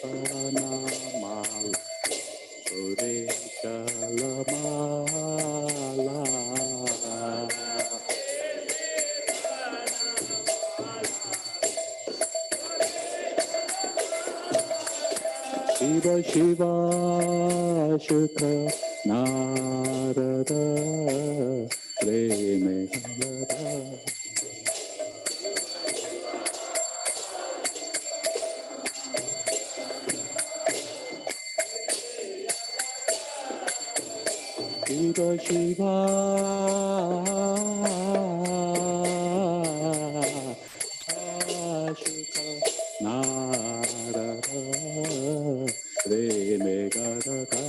Vanamal Ure Chalamala Shiva Shiva Shukha Narada Preme Halada Shiva Shiva Shukha Narada Preme Gadada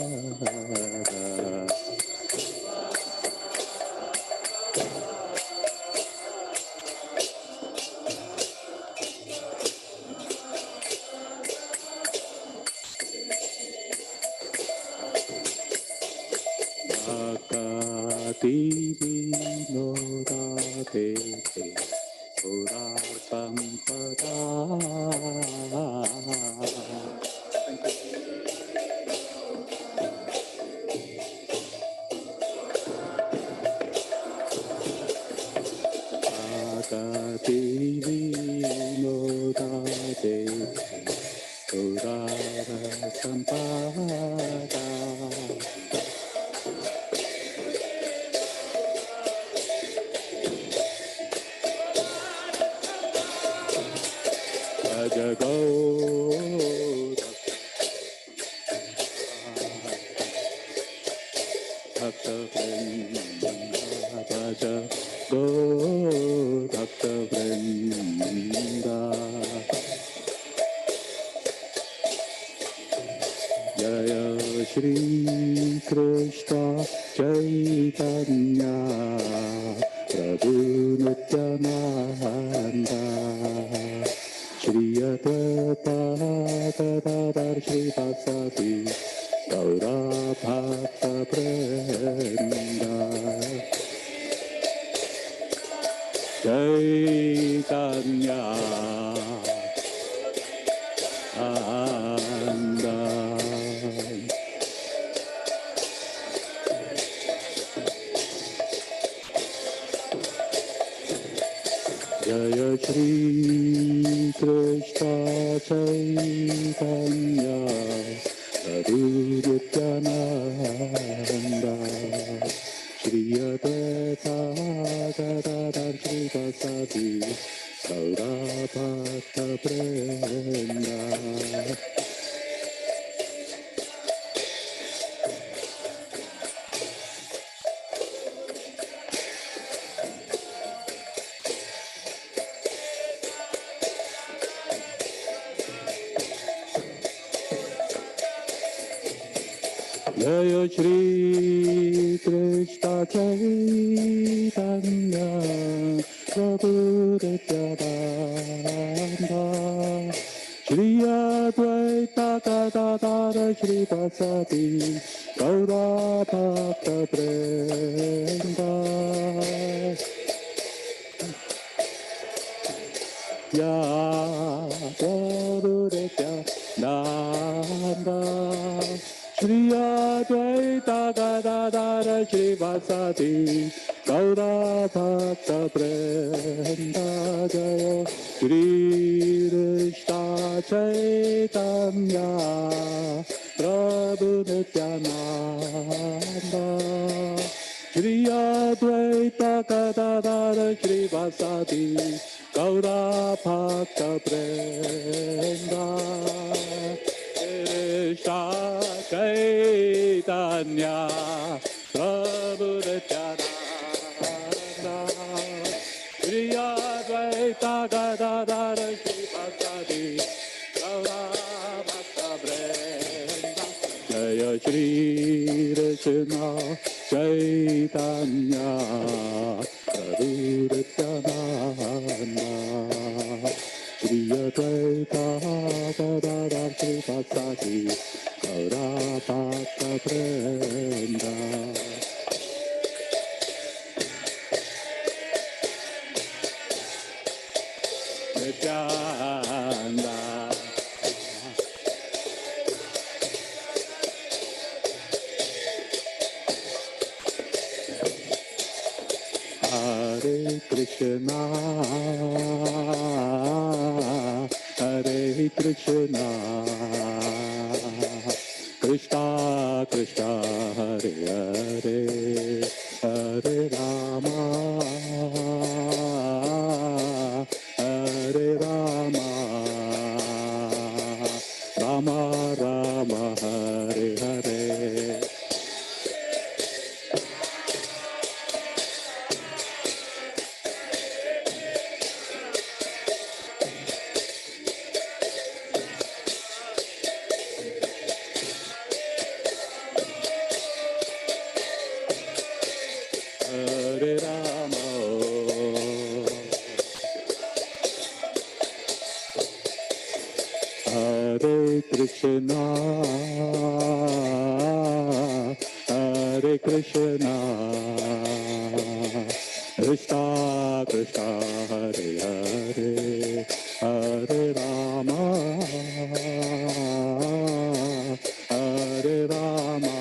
Akati Vinodate Pura Sampada Akati Vinodate Pura Sampada Jago Bhakta Vrinda Bhaja Go Bhakta Vrinda Jaya Shri Krishna Chaitanya Prabhu Nityananda Shri Advaita Gadadhar Shri Vasati Gaura Bhakta Vrinda Chaitanya Anda Jaya Shri Krishna Chaitanya Prabhu Nityananda Shri Advaita Gadadhar Shri Vasati Gaura Bhakta Vrinda Jaya Shri Krishna Chaitanya Prabhu Nityananda Shri Advaita Gadadhar Shri Vasati Gaura Bhakta Vrinda Ya Prabhu Nityananda Shri Advaita Gadadhar Shri Vasati Gaura Bhakta Vrinda Jaya Shri Krishna Chaitanya Prabhu Nityananda Shri Advaita Gadadhar Shri Vasati Gaura Bhakta Vrinda Krishna Chaitanya Prabhu Nityananda Shri Advaita Gadadhar Shri Vasati Gaura Bhakta Vrinda Jaya Shri Krishna Chaitanya Prabhu Nityananda Shri Advaita Gadadhar Shri Vasati Gaura Bhakta Vrinda Nityananda Hare Krishna, Hare Krishna, Krishna Krishna, Hare Hare, Hare Rama, Hare Rama, Rama Rama, Hare Hare. Hare Rama, Hare Krishna, Hare Krishna, Krishna Krishna, Hare Hare, Hare Rama, Hare Rama,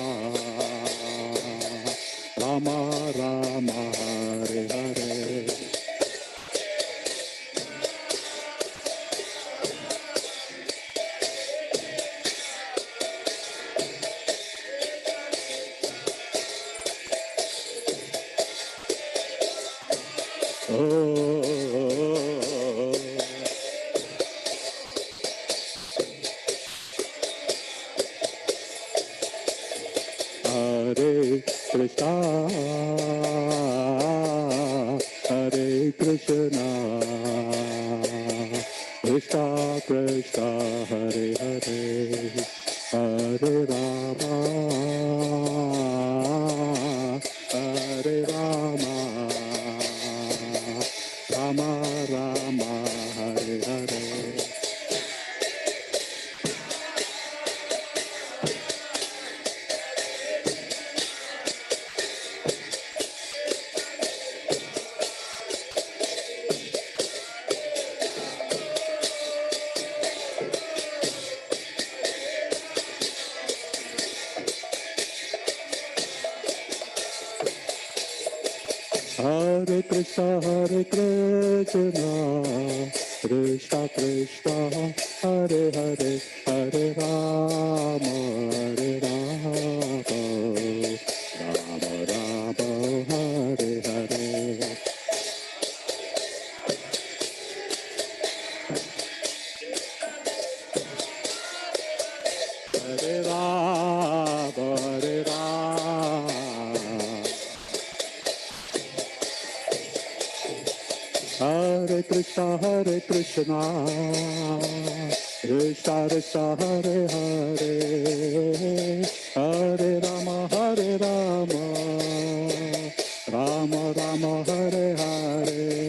Rama Rama, Hare Hare. Hare Krishna, Hare Krishna, Krishna Krishna, Hare Hare, Hare Rama, Hare Rama, Rama Rama, Hare Hare. Hare Krishna, Krishna Krishna, Hare Hare, Hare Rama, Rama Rama, Hare Hare. Hare Rama, Hare Rama. Hare Krishna, Krishna Krishna, Hare Hare, Hare Rama, Rama Rama, Hare Hare.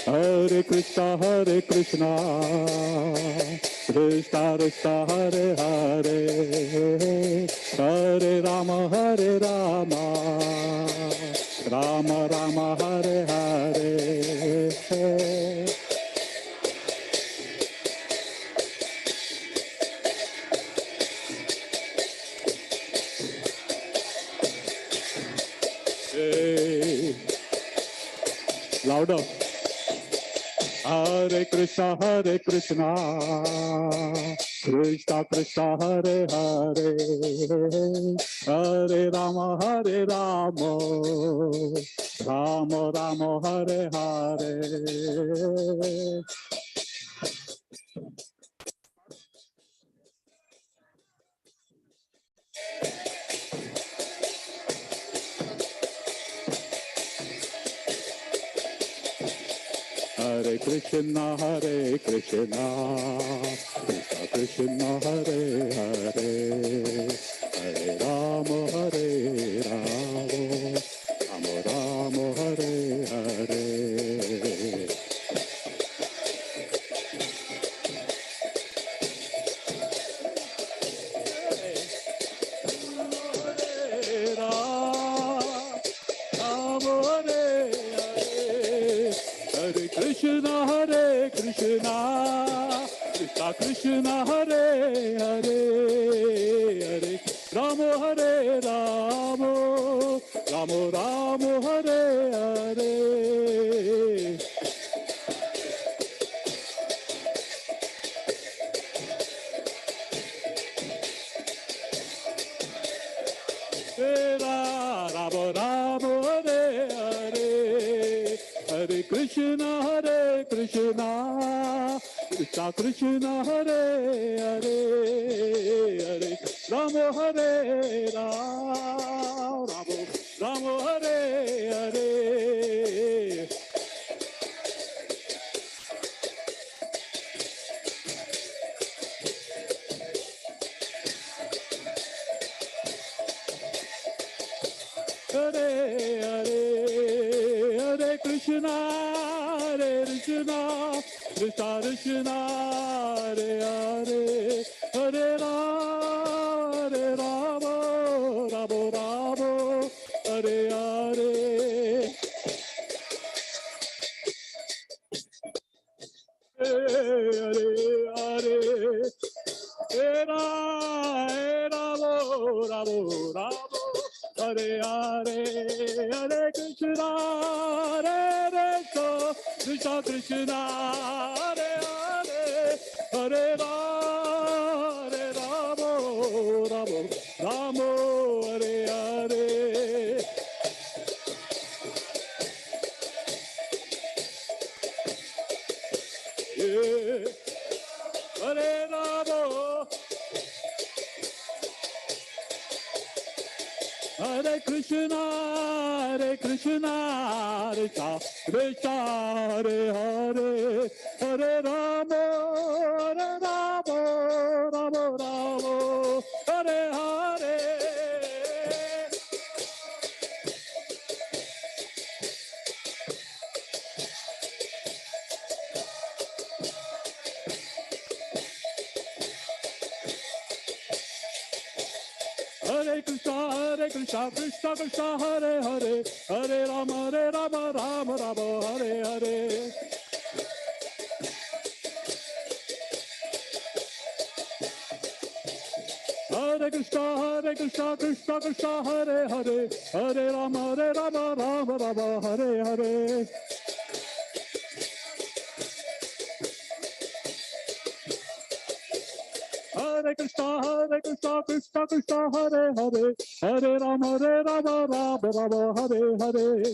Hare Krishna, Krishna Krishna, Hare Hare, Hare Rama, Rama Rama, Hare Hare. Louder. Hare Krishna, Krishna Krishna, Hare Hare, Hare Rama, Rama Rama, Hare Hare. Hare Krishna, Krishna Krishna, Hare Hare, Hare Rama, Rama Rama, Hare Hare. Hare Rama, Krishna Hare Krishna Krishna Krishna Hare Hare Hare Rama Hare Rama Rama Rama Hare Hare Rama Rama Hare Hare Hare Krishna Krishna Krishna Hare Hare Hare Rama Hare Rama Rama Hare Hare Hare Hare Hare Krishna Krishna Krishna Krishna Hare Hare Hare Rama Rama Rama Hare Hare Hare Hare Rama Rama Rama Hare Hare Hare Krishna Krishna Krishna Hare Hare Hare Rama Rama Rama Hare Hare Hare Rama Hare Krishna Krishna Krishna Hare Hare Hare Rama Rama Rama Rama Hare Hare Hare Krishna Krishna Krishna Hare Hare Hare Rama Rama Rama Hare Hare Hare Krishna Krishna Krishna Hare Hare Hare Rama Rama Hare Hare Hare Krishna Krishna Hare Hare Hare Rama Rama Hare Hare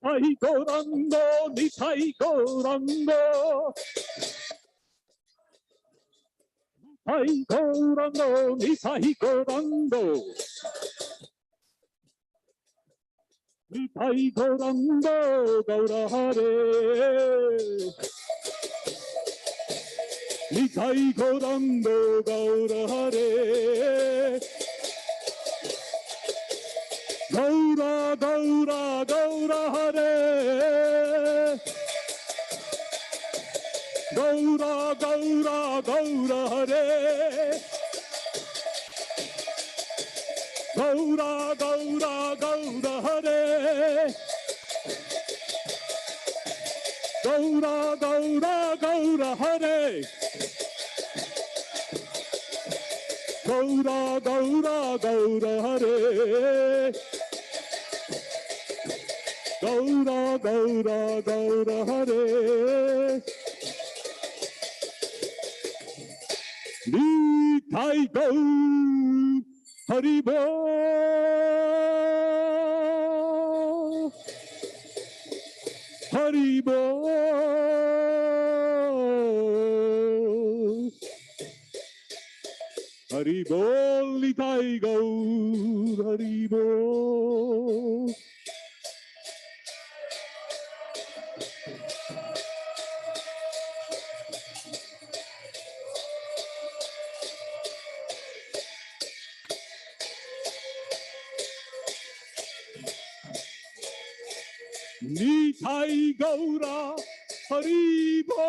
Nitai Gaurango Nitai Gaurango Nitai Gaurango Nitai Gaurango Nitai Gaurango Gaura Hare Nitai Gaurango Gaura Hare Gaura Gaura Gaura Hare Gaura Gaura Gaura Hare Gaura Gaura Gaura Hare Gaura Gaura Gaura Hare Gaura Gaura Gaura Hare Gaura Gaura Gaura Hare Nitai Gaur Haribo Haribo Haribo Nitai Gaur Haribo Nitai Gaura Haribo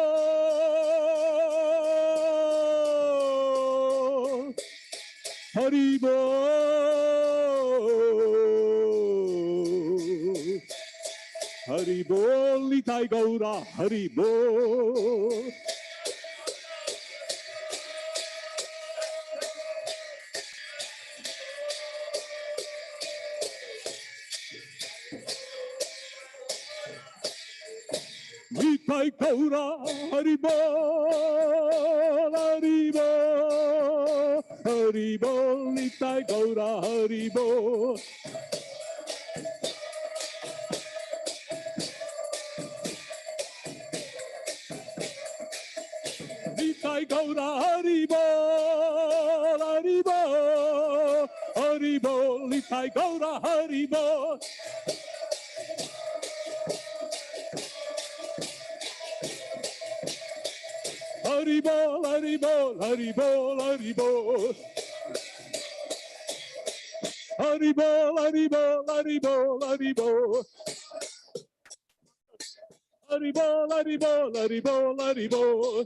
Haribo Hari Bol, Nitai Gaura, Hari Bol. Nitai Gaura, Hari Bol, Hari Bol, Hari Bol, Nitai Gaura, Hari Bol. Nitai Gaura, Hari Bol, Hari Bol, Hari Bol, Nitai Gaura, Hari Bol. Hari Bol, Hari Bol, Hari Bol, Hari Bol. Hari Bol, Hari Bol, Hari Bol, Hari Bol. Hari Bol, Hari Bol, Hari Bol, Hari Bol.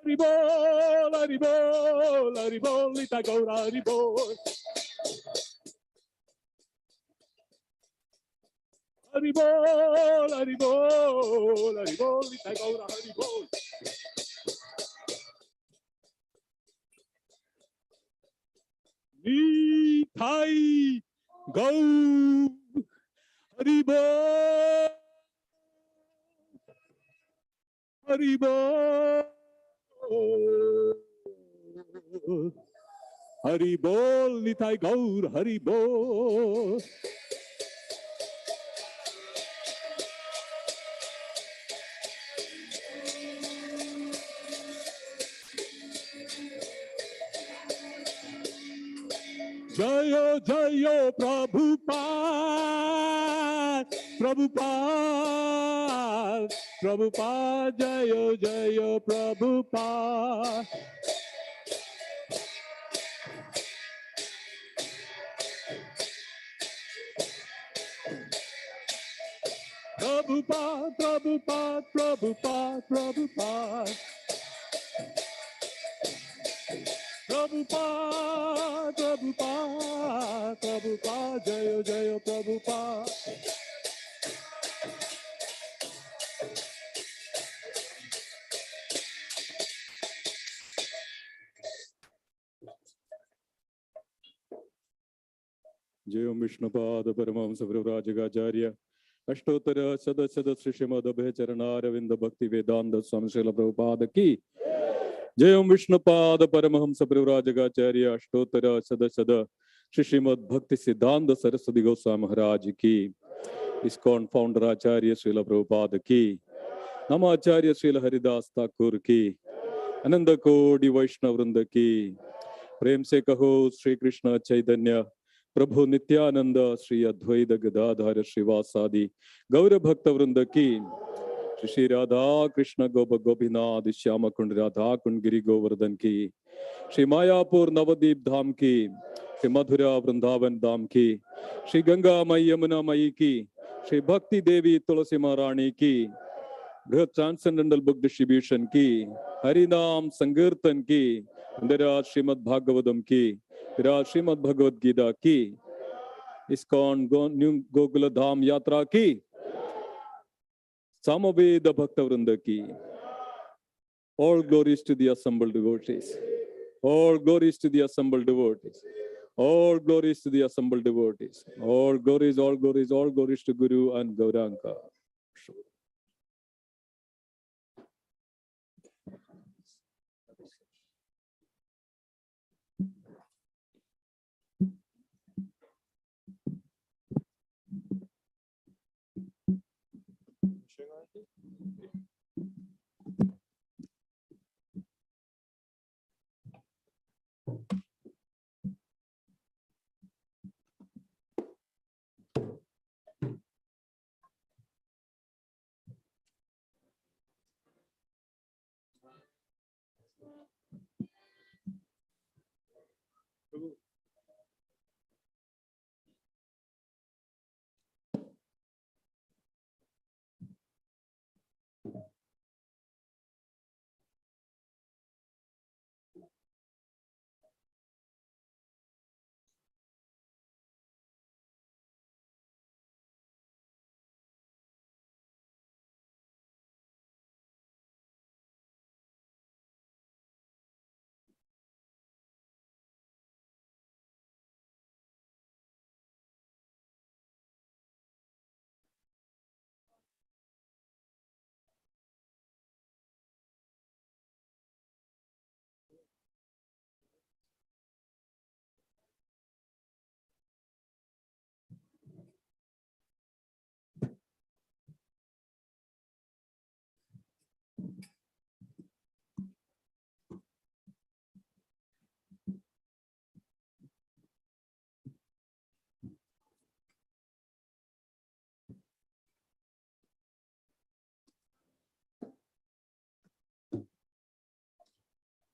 Hari Bol, Hari Bol, Hari Bol, Nitai Gaura, Hari Bol. Hari Bol, Hari Bol, Hari Bol, Nitai Gaura, Hari Bol. Nitai Gaura, Hari Bol, Hari Bol, Hari Bol, Nitai Gaura, Hari Bol. Jayo Jayo Prabhupada, Prabhupada, Prabhupada, Jayo Jayo Prabhupada. Prabhupada, Prabhupada, Prabhupada, Prabhupada. Prabhupada, Prabhupada, Prabhupada, Jayo Jayo Prabhupada. Jayam Vishnupada Paramahamsa Prabhupada Ashtotara Sada Sada Sri Srimad Abhay Charanaravindra Bhakti Vedanta Swami Srila Prabhupada ki. Jayam Vishnupada Paramahamsa Prabhupada Ashtotara Sada Sada Sri Srimad Bhakti Siddhanta Saraswati Goswami Maharaj ki. ISKCON founder Acharya Srila Prabhupada ki. Nama Acharya Srila Haridas Thakur ki. Ananda Kodi Vaishnav Vrinda ki. प्रेम से कहो श्री कृष्ण चैतन्य प्रभु नित्यानंद श्री अद्वैत गदाधर श्रीवासादि गौर भक्त वृंद की श्री राधा कृष्ण गोप गोपीनाथ श्याम कुंड राधा कुंड गिरी गोवर्धन की श्री मायापुर नवदीप धाम की श्री मथुरा वृंदावन धाम की श्री गंगा मई यमुना मई की श्री भक्ति देवी तुलसी महारानी की बृहद ट्रांसेंडेंटल बुक डिस्ट्रीब्यूशन की हरिनाम संकीर्तन की विराज श्रीमद् भागवतम की विराज श्रीमद् भगवद गीता की ISKCON न्यू गोकुल धाम यात्रा की समवेद भक्त वृंद की all glories to the assembled devotees, all glories to the assembled devotees, all glories to the assembled devotees, all glories, all glories, all glories to Guru and Gauranga.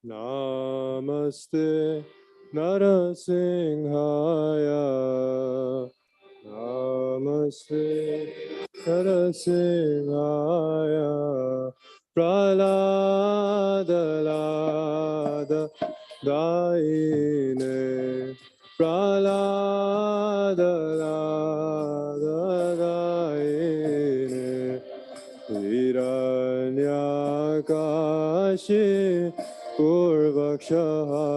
Namaste Narasimhaya. Namaste Narasimhaya. Prahlada Daine. Prahlada Daine. Hiranyakashi Purvakshaha.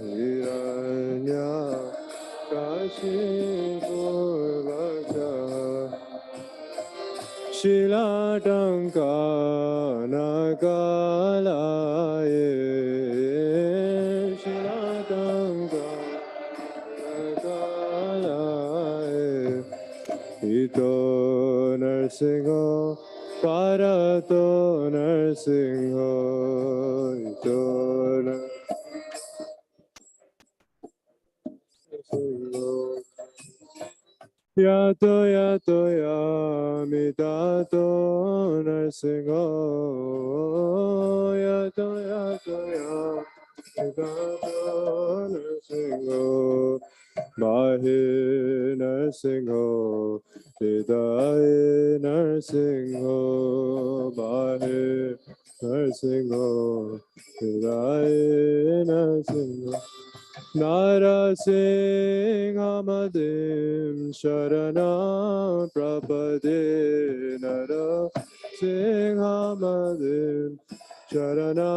Hiranyakashi Purvakshaha. Shilatanka Nakalaye. Shilatanka Nakalaye. Ito Narsingo Parato Narsingo. Ito Narsingo. Yato yato yamitato Narsingo. Yato yato yamitato Narsingo. Mahi Narsingo. Hidaya Narsingo. Mahi Narsingo. Hidaya Narsingo. Narasingamadim Sharana Prabhade. Narasingamadim Sharana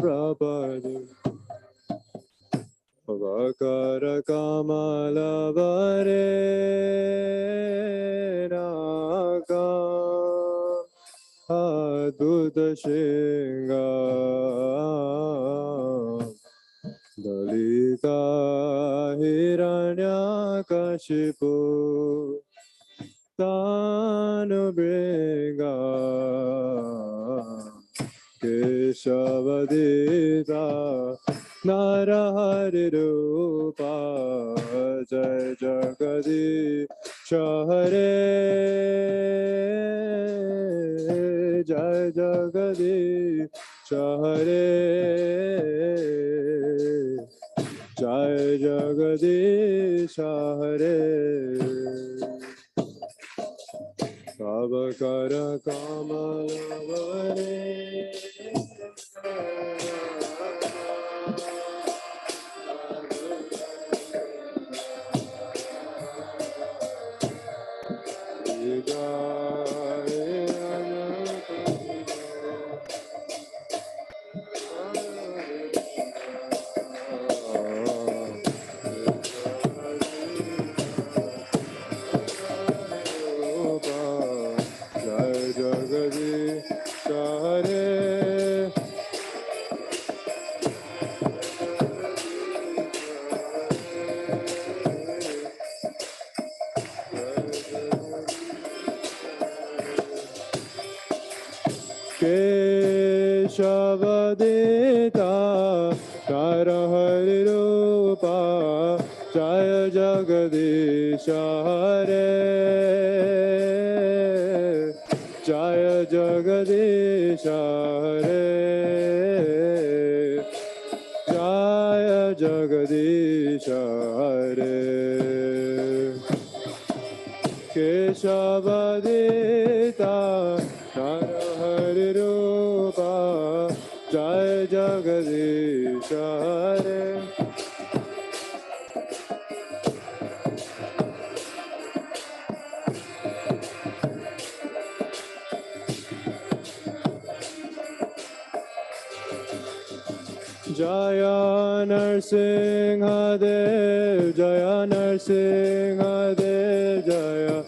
Prabhade. Vakara Kamala Varena Adhuta Shinga Dalita Hiranyakashipu Tanubringa Keshavadita Narahari Rupa Jai Jagadi Shahare Jai Jagadi Shahare Jai Jagadi Shahare Abhakara Kamalavare Jai Jagadi Shahare Keshavadita Narahari Rupa Jaya Jagadisha Hare Jaya Jagadisha Hare Jaya Jagadisha Hare Keshavadita Narahari Rupa Jai Jagadisha Hare Jaya Narsingha Dev Jaya Narsingha Dev Jaya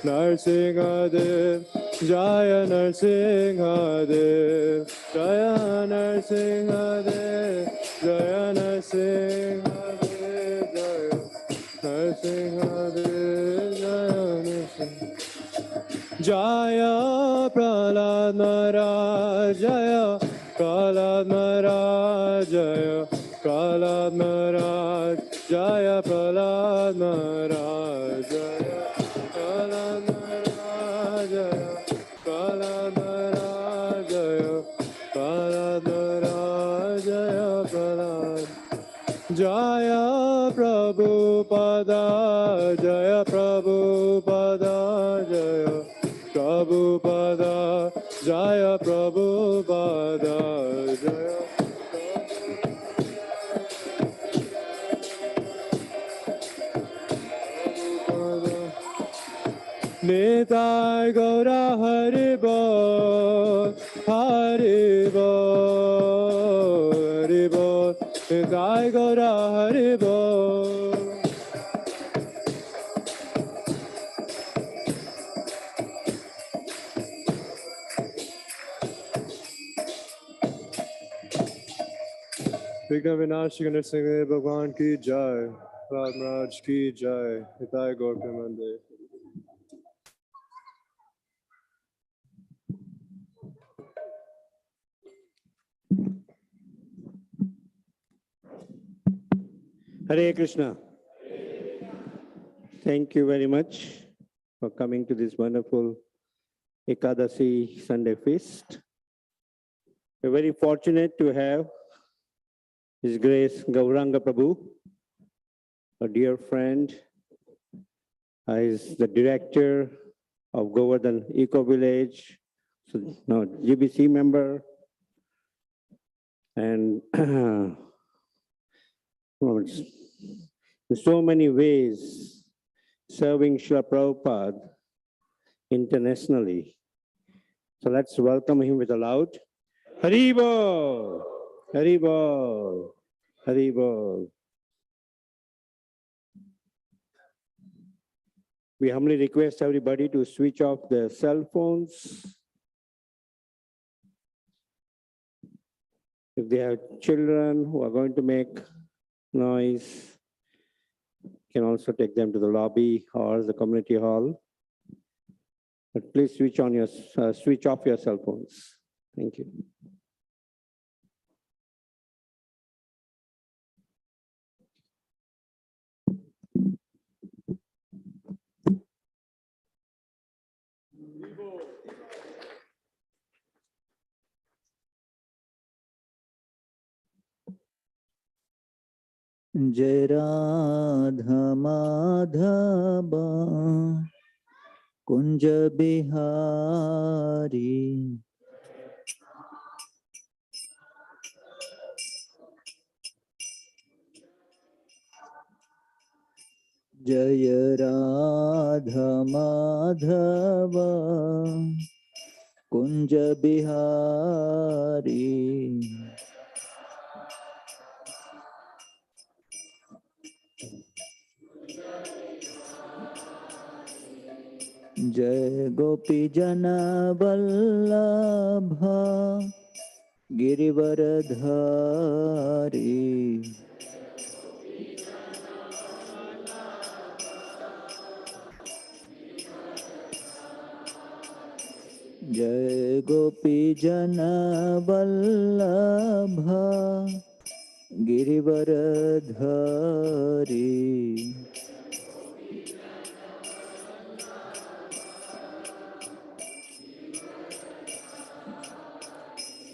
Narsingha Dev Jaya Narsingha Dev Jaya Narsingha Dev Jaya Narsingha Dev Jaya Narsingha Dev Jaya Narsingha Jaya Prahlad Maharaj Jaya Prahlad Maharaj Jaya Prahlad Maharaj Jaya Prahlad Maharaj Jaya Prahlad Maharaj Jaya Prahlad Maharaj Jaya Prahlad Maharaj Jaya Prabhupada, Jaya Prabhupada, Jaya Prabhupada, Jaya Prabhupada, Jaya Prabhupada. Nitai Gaura Haribo, Haribo, Haribo, Nitai Gaura Haribo. विघ्न विनाशक नरसिंह भगवान की जय, राज की जय, हिताय गौर प्रेमानंदे। Hare Krishna. Thank you very much for coming to this wonderful Ekadasi Sunday feast. We're very fortunate to have His Grace Gauranga Prabhu, a dear friend. He's the director of Govardhan Eco Village, so now GBC member, and in so many ways serving Srila Prabhupada internationally. So let's welcome him with a loud Haribol, Haribol, Haribol. We humbly request everybody to switch off their cell phones. If they have children who are going to make noise, you can also take them to the lobby or the community hall. But please switch off your cell phones. Thank you. Jai Radha Madhava Kunja Bihari Jai Radha Madhava Kunja Bihari Jai Gopi Jana Vallabha Girivaradhari Jai Gopi Jana Vallabha Girivaradhari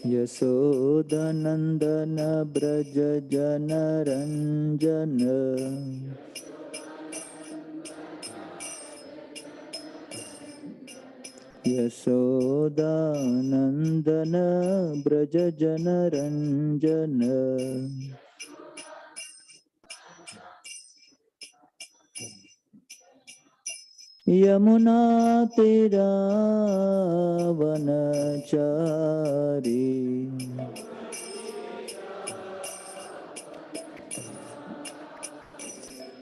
Yasodhanandana Braja Jana Ranjana Yasodhanandana Braja Jana Ranjana Yamuna Tira Vanachari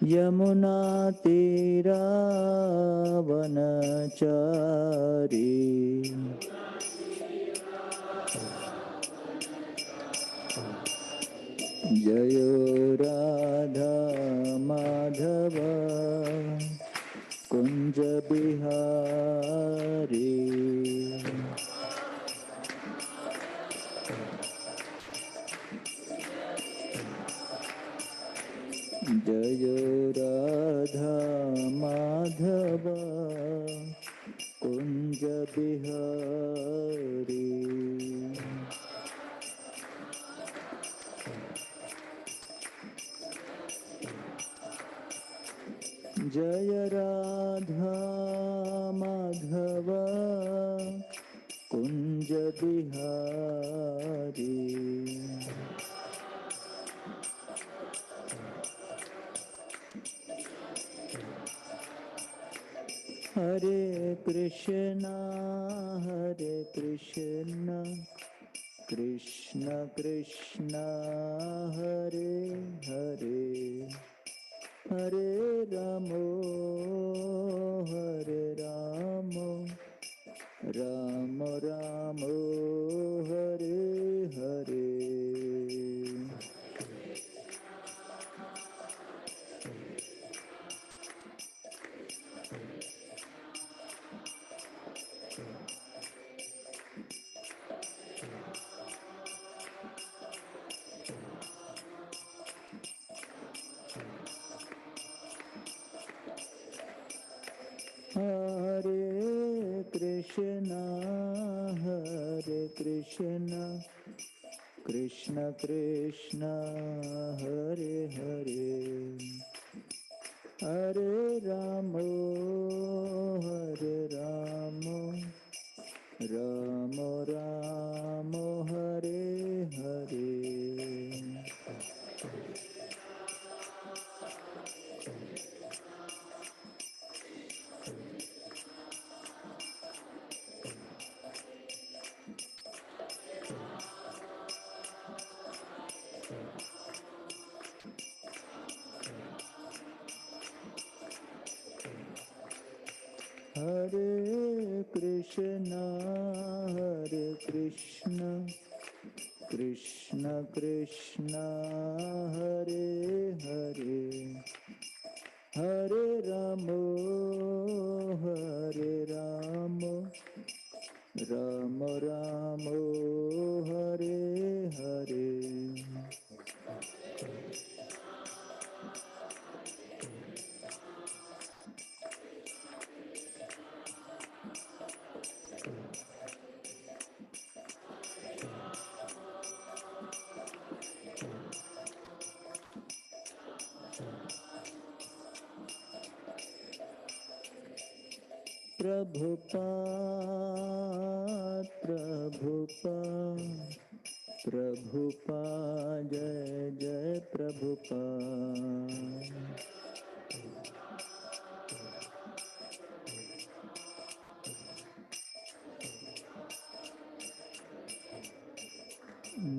Yamuna Tira Vanachari Jayo Radha Madhava Kunja Bihari Jayo Radha Madhava Kunja Bihari जय राधा माधव कुंज बिहारी। हरे कृष्णा कृष्ण कृष्ण हरे हरे, हरे रामो राम राम हरे हरे। हरे कृष्णा कृष्ण कृष्ण हरे हरे, हरे राम राम राम हरे हरे। हरे कृष्ण कृष्ण कृष्ण हरे हरे, हरे राम राम राम हरे हरे। प्रभुपाद जय जय प्रभुपाद।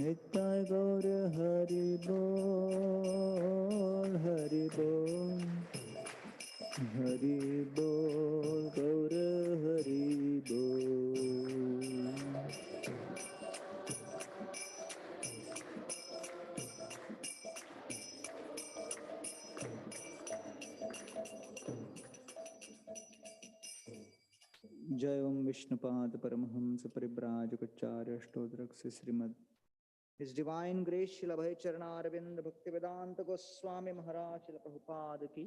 नित्य गौर हरि बोल हरि बोल, हरि बोल गौर हरि बोल। जय ओम विष्णुपाद परमहंस परिव्राजकाचार्य अष्टोत्तरक से Shrimad His Divine Grace Shila Bhai Charanaravindra Bhaktivedanta Goswami Maharaj Shila Prabhupada ki,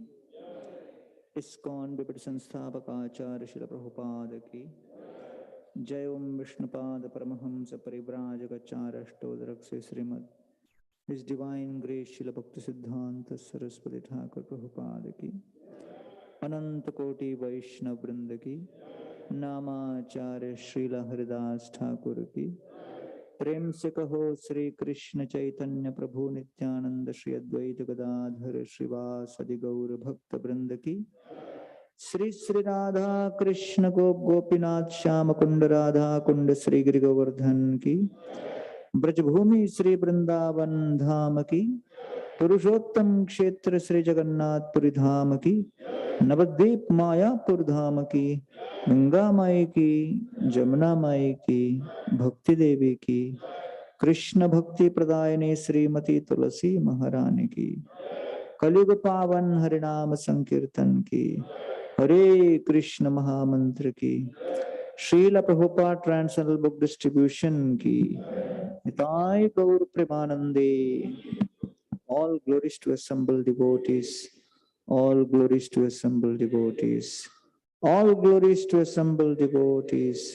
ISKCON विपट संस्थापक आचार्य शिला प्रभुपाद की जय। ओम विष्णुपाद परमहंस परिव्राजकाचार्य अष्टोत्तरक से श्रीमद His Divine Grace शिला भक्ति सिद्धांत सरस्वती ठाकुर प्रभुपाद की, अनंत कोटि वैष्णव वृंद की, नामाचार्य श्रीला हरिदास ठाकुर की, प्रेम से कहो श्री कृष्ण चैतन्य प्रभु नित्यानंद श्री अद्वैत गदाधर श्रीवासदि गौर भक्त वृंद की, श्री श्री राधा कृष्ण गोपीनाथ श्याम कुंड राधा कुंड श्री गिरि गोवर्धन की, ब्रजभूमि श्री वृंदावन धाम की, पुरुषोत्तम क्षेत्र श्री जगन्नाथपुरी धाम की, नवद्वीप मायापुर धाम की, गंगा माई की, जमुना माई की, भक्ति देवी की, कृष्ण भक्ति प्रदायिनी श्रीमती तुलसी महारानी की, कलियुग पावन हरिनाम संकीर्तन की, हरे कृष्ण महामंत्र की, Srila Prabhupada translational book distribution की, निताय गौर प्रेमानंदे। All glories to assembled devotees, all glories to assembled devotees, all glories to assembled devotees,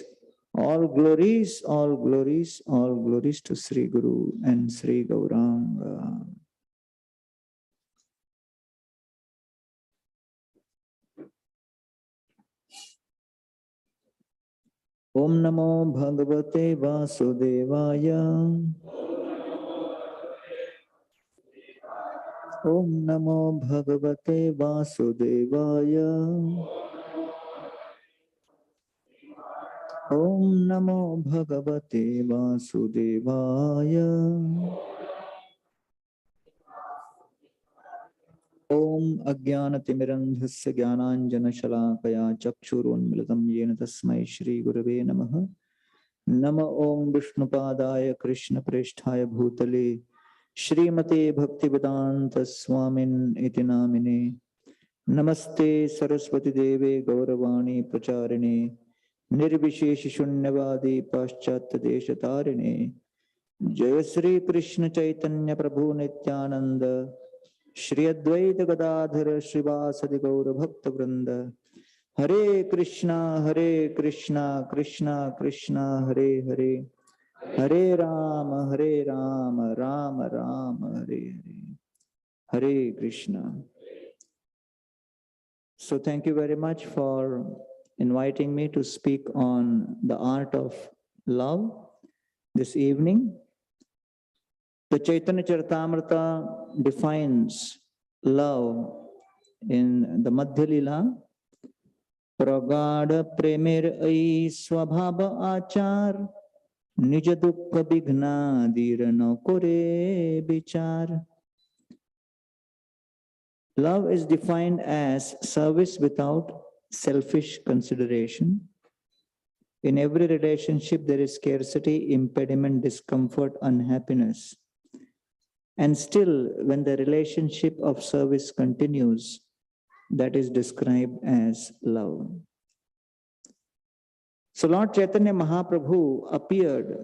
all glories, all glories, all glories to Sri Guru and Sri Gaurang. Om Namo Bhagavate Vasudevaya. Om Namo Bhagavate Vasudevaya. Om Namo Bhagavate Vasudevaya. Om Ajnanatimirandhasya Jnananjanashalakaya Chakshurunmilitam Yena Tasmai Shri Gurave Namaha. Nama Om Vishnupadaya Krishna Presthaya Bhutale Shrimate Bhaktivedanta Swamin iti namine. Namaste Saraswati Deve Gauravani Pracharine Nirvisheshi Shunyavadi Paschatya Deshatarine. Jaya Sri Krishna Chaitanya Prabhu Nityananda Shri Advaita Gadadhara Srivasadi Gaura Bhakta Vrinda. Hare Krishna, Krishna Krishna, Hare Hare. Hare Rama, Rama Rama, Hare Hare. Hare Krishna. So thank you very much for inviting me to speak on the art of love this evening. The Chaitanya Charitamrita defines love in the Madhya Lila. Pragada Premier Ai Swabhava Achar Nija Dukha Bigna Dirano Kore Bichar. Love is defined as service without selfish consideration. In every relationship, there is scarcity, impediment, discomfort, unhappiness. And still, when the relationship of service continues, that is described as love. So Lord Chaitanya Mahaprabhu appeared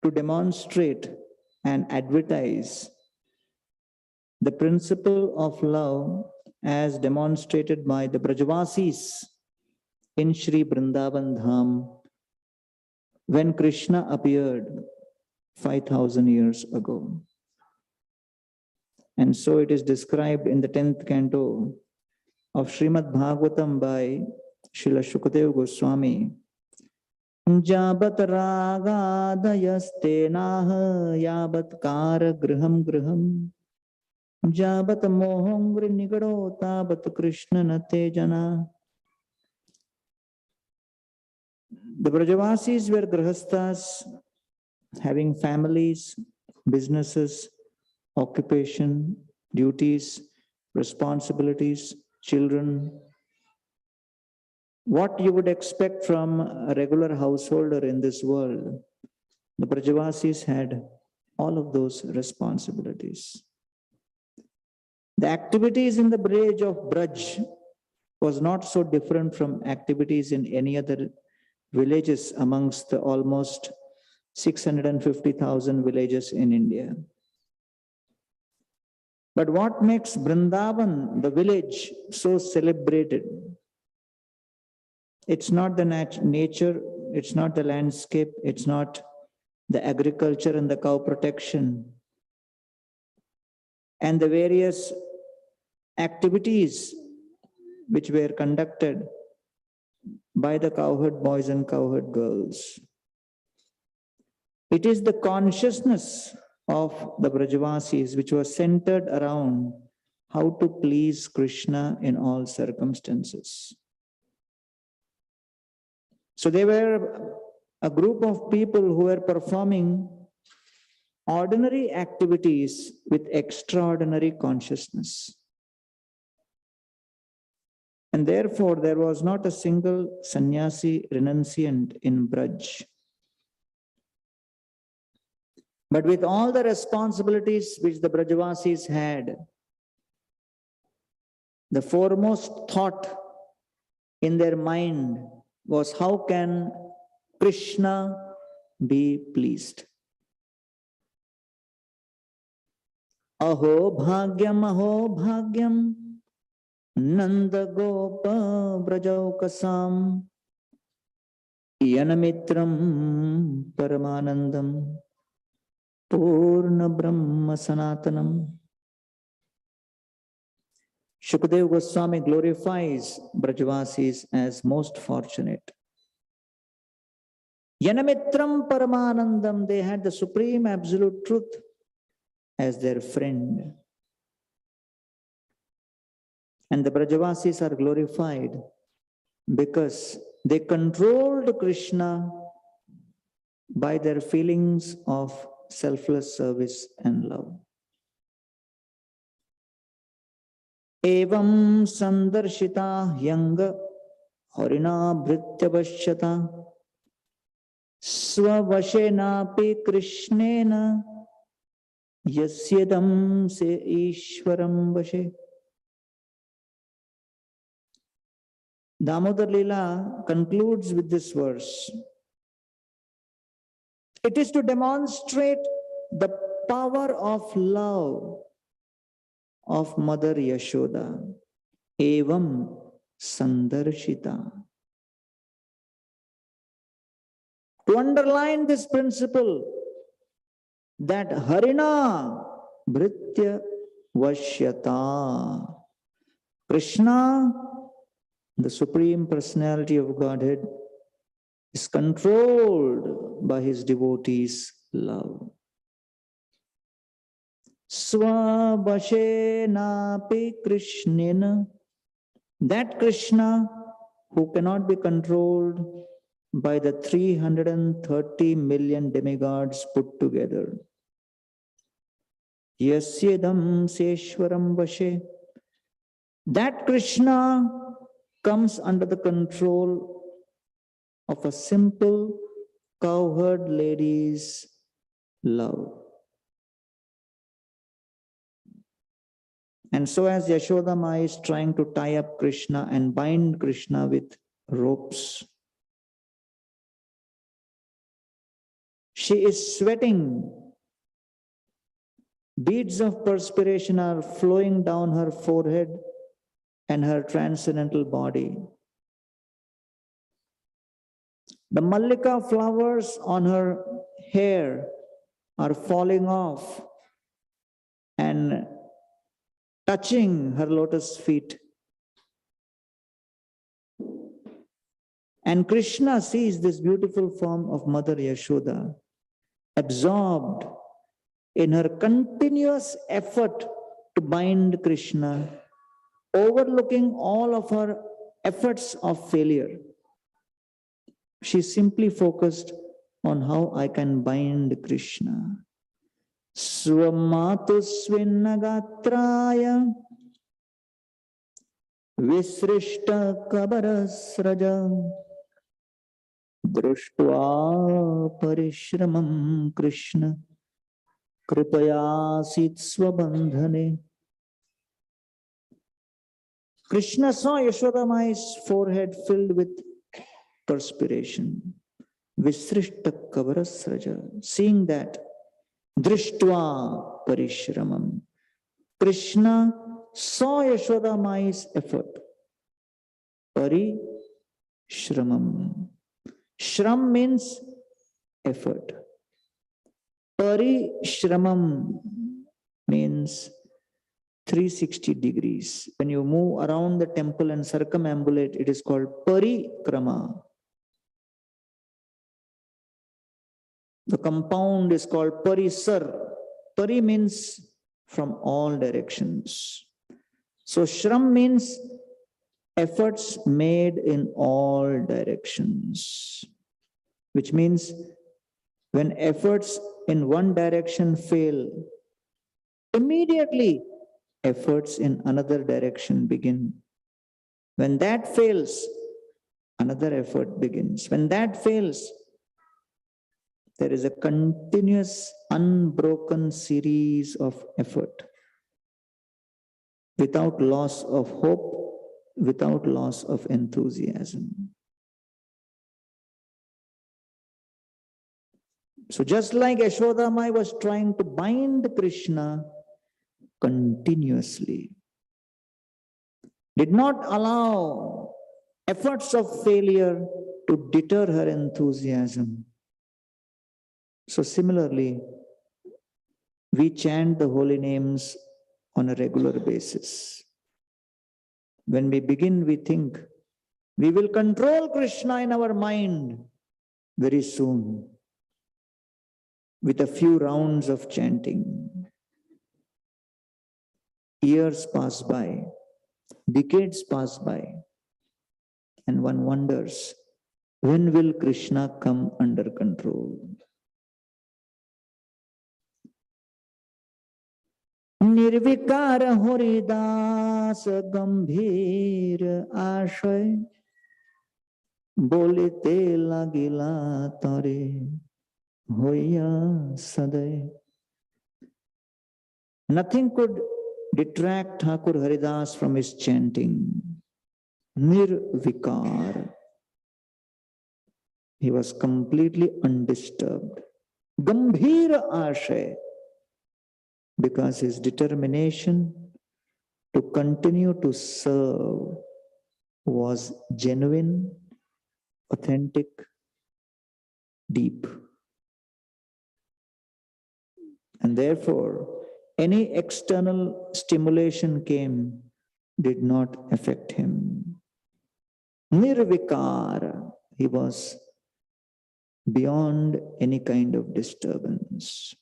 to demonstrate and advertise the principle of love as demonstrated by the Brajavasis in Sri Vrindavan Dham when Krishna appeared 5,000 years ago. And so it is described in the 10th canto of Srimad Bhagavatam by Srila Shukadeva Goswami. Jabat ragadayaste naha yabat kara griham griham jabat mohangri nigado tabat Krishna nate jana. The Brajavasis were grihasthas, having families, businesses, occupation, duties, responsibilities, children. What you would expect from a regular householder in this world, the Brajavasis had all of those responsibilities. The activities in the village of Braj was not so different from activities in any other villages amongst the almost 650,000 villages in India. But what makes Vrindavan, the village, so celebrated? It's not the nature, it's not the landscape, it's not the agriculture and the cow protection and the various activities which were conducted by the cowherd boys and cowherd girls. It is the consciousness of the Brajavasis which was centered around how to please Krishna in all circumstances. So they were a group of people who were performing ordinary activities with extraordinary consciousness. And therefore, there was not a single sannyasi renunciant in Braj. But with all the responsibilities which the Brajavasis had, the foremost thought in their mind was, how can Krishna be pleased? Aho bhagyam, Nanda Gopa Brajaukasam, Yanamitram Paramanandam, Purna Brahma Sanatanam. Shukadeva Goswami glorifies Brajavasis as most fortunate. Yanamitram Paramanandam, they had the supreme absolute truth as their friend. And the Brajavasis are glorified because they controlled Krishna by their feelings of selfless service and love. Evam sandarshita hyanga harina bhrityavashyata swavashenapi krishnena yasyadam se ishwaram vashe. Damodar Leela concludes with this verse. It is to demonstrate the power of love of Mother Yashoda. Evam sandarshita. To underline this principle that Harina Bhritya Vashyata. Krishna, the Supreme Personality of Godhead, is controlled by his devotees' love. Swabhashenapi Krishnena, that Krishna who cannot be controlled by the 330 million demigods put together. Yasyadam Seshwaram Vashe, that Krishna comes under the control of a simple cowherd lady's love. And so as Yashoda Mai is trying to tie up Krishna and bind Krishna with ropes, she is sweating. Beads of perspiration are flowing down her forehead and her transcendental body. The mallika flowers on her hair are falling off and touching her lotus feet. And Krishna sees this beautiful form of Mother Yashoda, absorbed in her continuous effort to bind Krishna, overlooking all of her efforts of failure. She simply focused on how I can bind Krishna. Swamatu svinnagatraya visrishta kabarasraja društva parishramam Krishna kripayasit swabandhane. Krishna saw Yashoda Mai's forehead filled with perspiration. Visrishta kavarasraja. Seeing that, drishtva parishramam. Krishna saw Yashoda Mai's effort. Parishramam. Shram means effort. Parishramam means 360 degrees. When you move around the temple and circumambulate, it is called parikrama. The compound is called parisar. Pari means from all directions. So shram means efforts made in all directions, which means when efforts in one direction fail, immediately efforts in another direction begin. When that fails, another effort begins. When that fails, there is a continuous, unbroken series of effort without loss of hope, without loss of enthusiasm. So just like Yashoda Mai was trying to bind Krishna continuously, did not allow efforts of failure to deter her enthusiasm. So similarly, we chant the holy names on a regular basis. When we begin, we think we will control Krishna in our mind very soon, with a few rounds of chanting. Years pass by, decades pass by, and one wonders, when will Krishna come under control? Nirvikar horidas gambhir ashay bolite lagila tare hoya saday. Nothing could detract Thakur Haridas from his chanting. Nirvikar. He was completely undisturbed. Gambhir ashay. Because his determination to continue to serve was genuine, authentic, deep. And therefore, any external stimulation came, did not affect him. Nirvikara, he was beyond any kind of disturbance.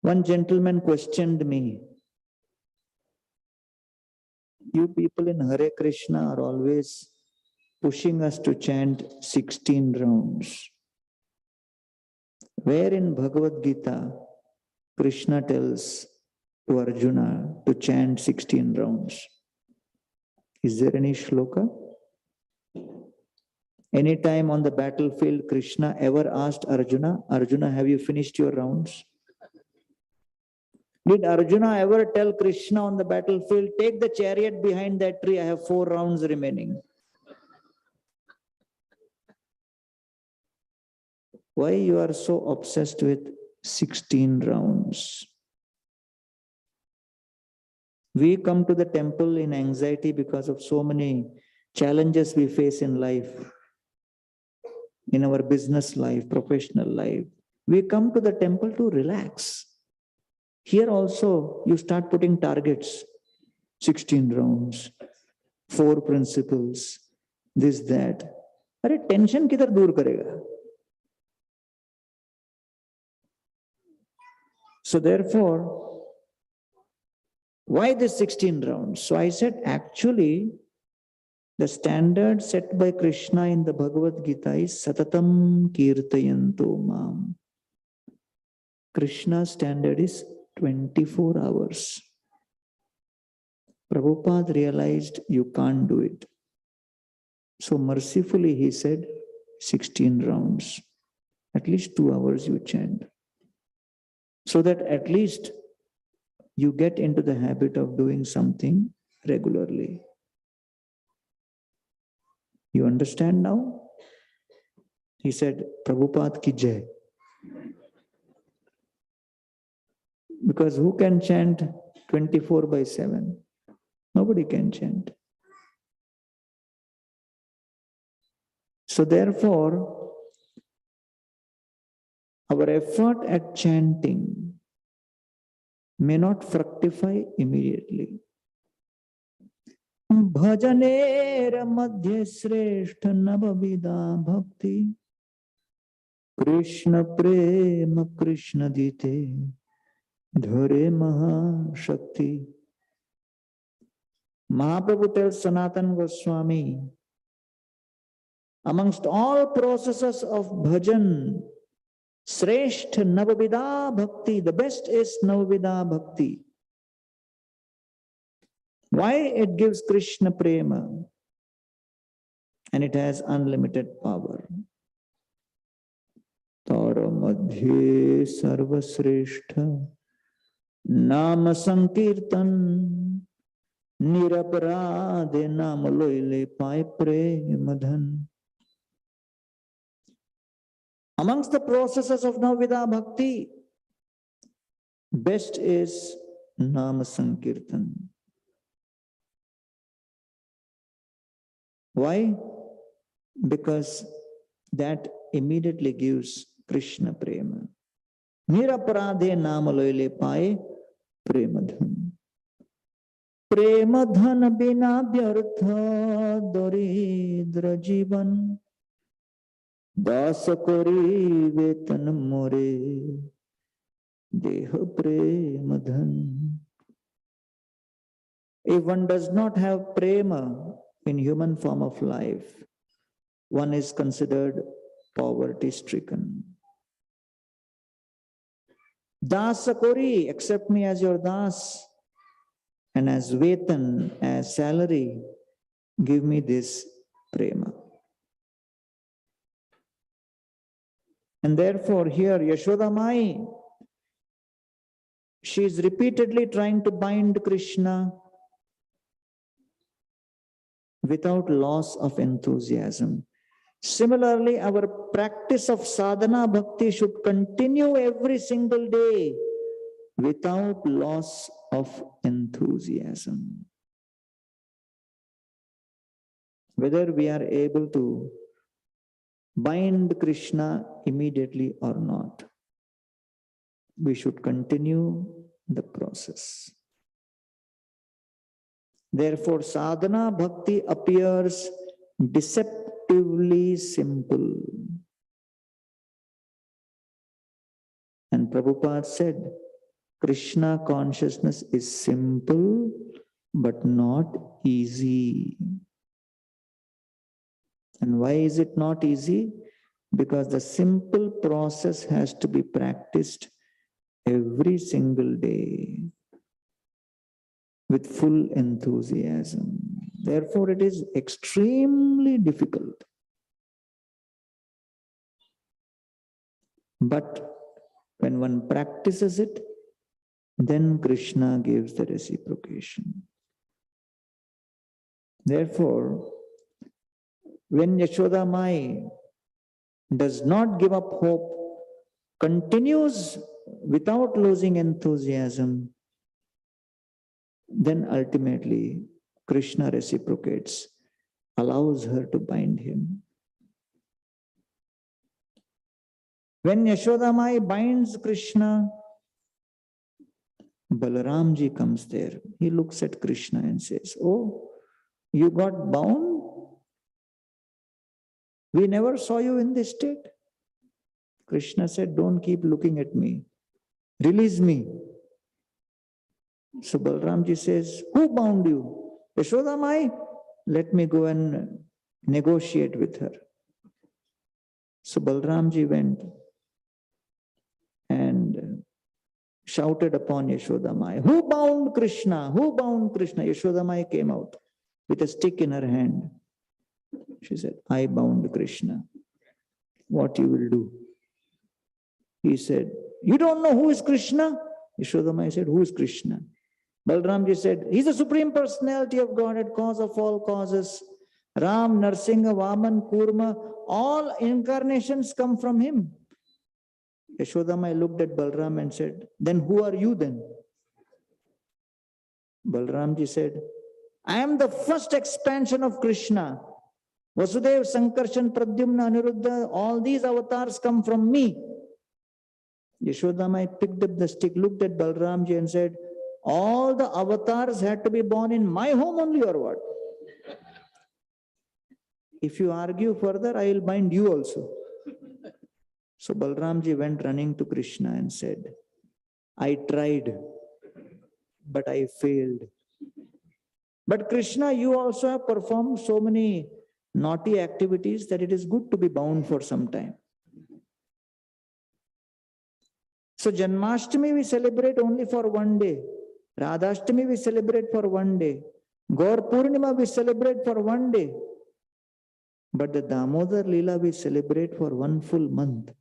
One gentleman questioned me, you people in Hare Krishna are always pushing us to chant 16 rounds. Where in Bhagavad Gita, Krishna tells to Arjuna to chant 16 rounds? Is there any shloka? Anytime on the battlefield, Krishna ever asked Arjuna, Arjuna, have you finished your rounds? Did Arjuna ever tell Krishna on the battlefield, take the chariot behind that tree, I have 4 rounds remaining? Why you are so obsessed with 16 rounds? We come to the temple in anxiety because of so many challenges we face in life, in our business life, professional life. We come to the temple to relax. Here also, you start putting targets, 16 rounds, 4 principles, this, that. Arey, tension kidhar dur karega? So therefore, why this 16 rounds? So I said, actually, the standard set by Krishna in the Bhagavad Gita is Satatam Kirtayanto Mam. Krishna's standard is 24 hours. Prabhupada realized you can't do it. So mercifully he said, 16 rounds. At least 2 hours you chant. So that at least you get into the habit of doing something regularly. You understand now? He said, Prabhupada ki jai. Because who can chant 24/7? Nobody can chant. So therefore, our effort at chanting may not fructify immediately. Bhajaner madhya shrestha navavida bhakti Krishna prema Krishna dite dhare maha shakti. Mahaprabhu tells Sanatana Goswami, amongst all processes of bhajan, Sreshtha Navavida Bhakti, the best is Navavida Bhakti. Why? It gives Krishna Prema and it has unlimited power. Tara Madhye Sarva Sreshtha Nama Sankirtan Niraparade Nama Loile Pai Premadhan. Amongst the processes of Navavida Bhakti, best is Nama Sankirtan. Why? Because that immediately gives Krishna Prema. Niraparadhe Nama Loile Pai Premadhan. प्रेम धन बिना व्यर्थ दरिद्र जीवन दास कोरी वेतन मोरे देह प्रेम धन. If one does not have prema in human form of life, one is considered poverty stricken. Dasa kori, accept me as your das, and as vetan, as salary, give me this prema. And therefore here Yashoda Mai, she is repeatedly trying to bind Krishna without loss of enthusiasm. Similarly, our practice of sadhana bhakti should continue every single day without loss of enthusiasm. Whether we are able to bind Krishna immediately or not, we should continue the process. Therefore, sadhana bhakti appears deceptively simple. And Prabhupada said, Krishna consciousness is simple but not easy. And why is it not easy? Because the simple process has to be practiced every single day with full enthusiasm. Therefore, it is extremely difficult. But when one practices it, then Krishna gives the reciprocation. Therefore, when Yashoda Mai does not give up hope, continues without losing enthusiasm, then ultimately Krishna reciprocates, allows her to bind him. When Yashoda Mai binds Krishna, Balaramji comes there. He looks at Krishna and says, "Oh, you got bound? We never saw you in this state." Krishna said, "Don't keep looking at me. Release me." So Balaramji says, "Who bound you?" "Yashoda Mai, let me go and negotiate with her." So Balaramji went and shouted upon Yashoda Mai, "Who bound Krishna? Who bound Krishna?" Yashoda Mai came out with a stick in her hand. She said, "I bound Krishna. What you will do?" He said, "You don't know who is Krishna?" Yashoda Mai said, "Who is Krishna?" Balramji said, "He's the Supreme Personality of Godhead, cause of all causes. Ram, Narsingha, Vaman, Kurma, all incarnations come from him." Yashoda Mai looked at Balram and said, "Then who are you then?" Balramji said, "I am the first expansion of Krishna. Vasudev, Sankarshan, Pradyumna, Aniruddha, all these avatars come from me." Yashoda Mai picked up the stick, looked at Balramji and said, "All the avatars had to be born in my home only or what? If you argue further, I will bind you also." So Balramji went running to Krishna and said, "I tried, but I failed. But Krishna, you also have performed so many naughty activities that it is good to be bound for some time. So Janmashtami we celebrate only for one day. Radhashtami we celebrate for one day. Gaur Purnima we celebrate for one day. But the Damodar Leela we celebrate for one full month.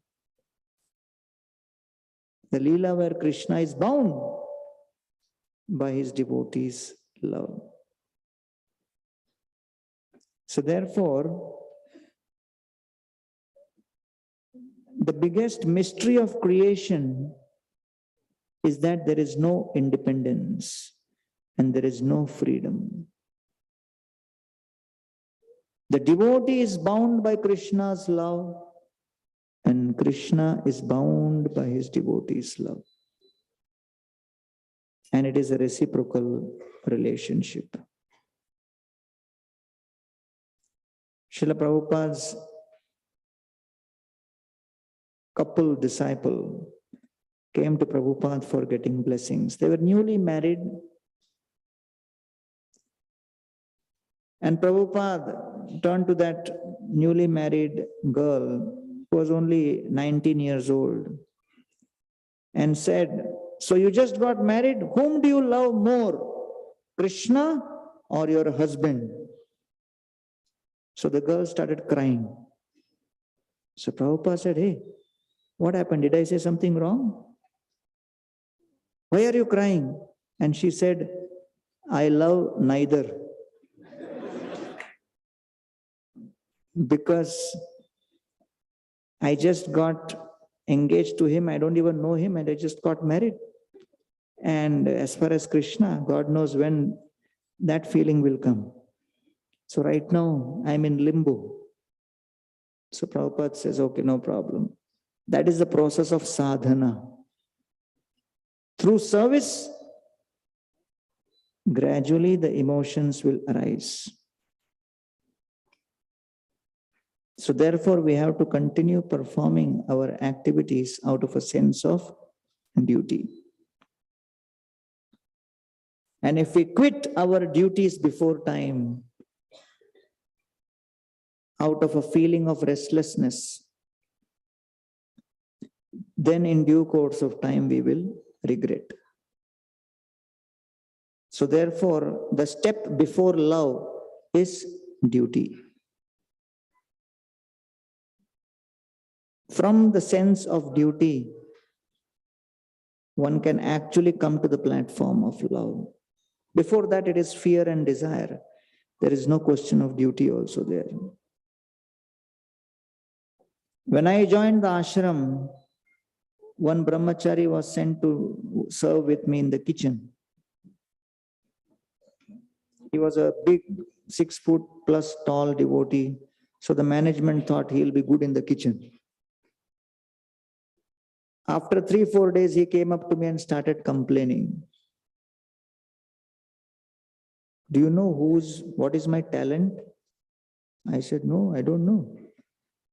The Leela where Krishna is bound by his devotees' love." So therefore, the biggest mystery of creation is that there is no independence and there is no freedom. The devotee is bound by Krishna's love and Krishna is bound by his devotees' love. and it is a reciprocal relationship. Srila Prabhupada's couple disciple came to Prabhupada for getting blessings. They were newly married, and Prabhupada turned to that newly married girl who was only 19 years old and said, "So you just got married, whom do you love more, Krishna or your husband?" So the girl started crying. So Prabhupada said, "Hey, what happened? Did I say something wrong? Why are you crying?" And she said, "I love neither." Because I just got engaged to him, I don't even know him, and I just got married. And as far as Krishna, God knows when that feeling will come. So right now, I'm in limbo. So Prabhupada says, okay, no problem. That is the process of sadhana. Through service, gradually the emotions will arise. So therefore, we have to continue performing our activities out of a sense of duty. And if we quit our duties before time, out of a feeling of restlessness, then in due course of time we will regret. So therefore, the step before love is duty. From the sense of duty, one can actually come to the platform of love. Before that, it is fear and desire. There is no question of duty also there. When I joined the ashram, one brahmachari was sent to serve with me in the kitchen. He was a big 6 foot plus tall devotee. So the management thought he'll be good in the kitchen. After 3-4 days, he came up to me and started complaining. "Do you know what is my talent?" I said, "No, I don't know."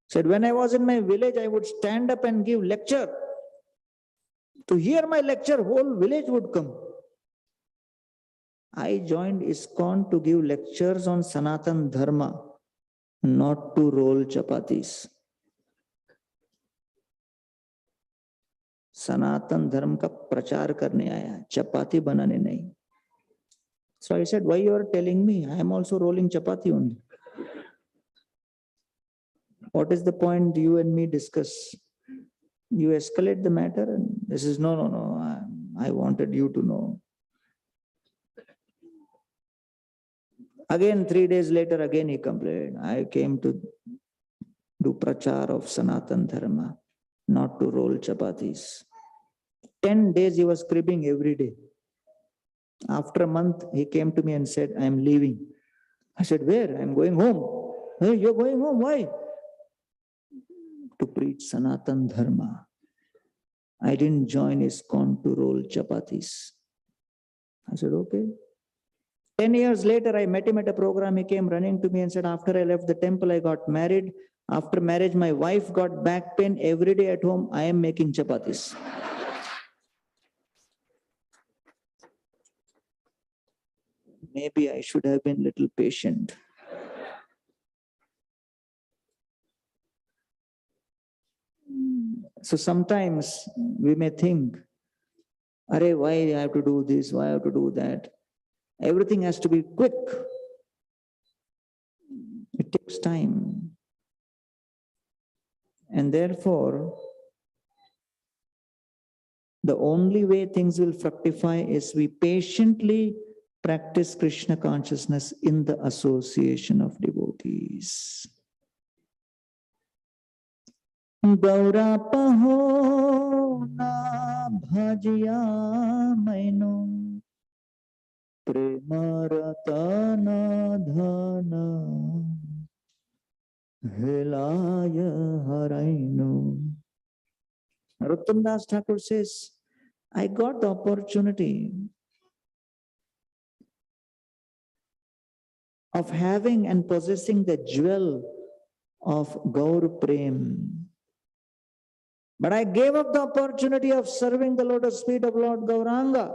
Said, "When I was in my village, I would stand up and give lecture. To hear my lecture, whole village would come. I joined ISKCON to give lectures on Sanatan Dharma, not to roll chapatis. सनातन धर्म का प्रचार करने आया, चपाती बनाने नहीं." So I said, "Why you are telling me? I am also rolling chapati only. What is the point you and me discuss? You escalate the matter, and this is no. I wanted you to know." Again, 3 days later, again he complained. "I came to do prachar of Sanatan Dharma, not to roll chapatis." 10 days he was cribbing every day. After a month, he came to me and said, "I am leaving." I said, "Where?" "I am going home." "Hey, you're going home? Why?" "To preach Sanatan Dharma. I didn't join ISKCON to roll chapatis." I said, "Okay." 10 years later, I met him at a program. He came running to me and said, "After I left the temple, I got married. After marriage, my wife got back pain. Every day at home, I am making chapatis." Maybe I should have been a little patient. So sometimes we may think, "Arey, why I have to do this? Why I have to do that?" Everything has to be quick. It takes time. And therefore, the only way things will fructify is we patiently practice Krishna consciousness in the association of devotees. Gaura paho na bhajiya maino premarata na dhana helaya haraino. Narottam Das Thakur says, I got the opportunity of having and possessing the jewel of Gaur Prem. But I gave up the opportunity of serving the lotus feet of Lord Gauranga.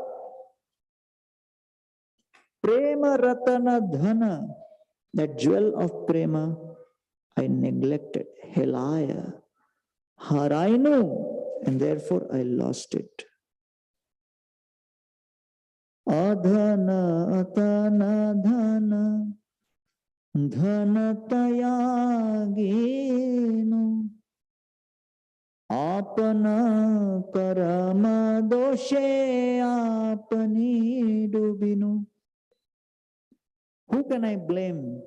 Prema Ratana Dhana, that jewel of Prema, I neglected. Helaya, Harainu, and therefore I lost it. Adhana Atana Dhana Dhanatayagino Apana Karama Doshe Apani Dubinu. Who can I blame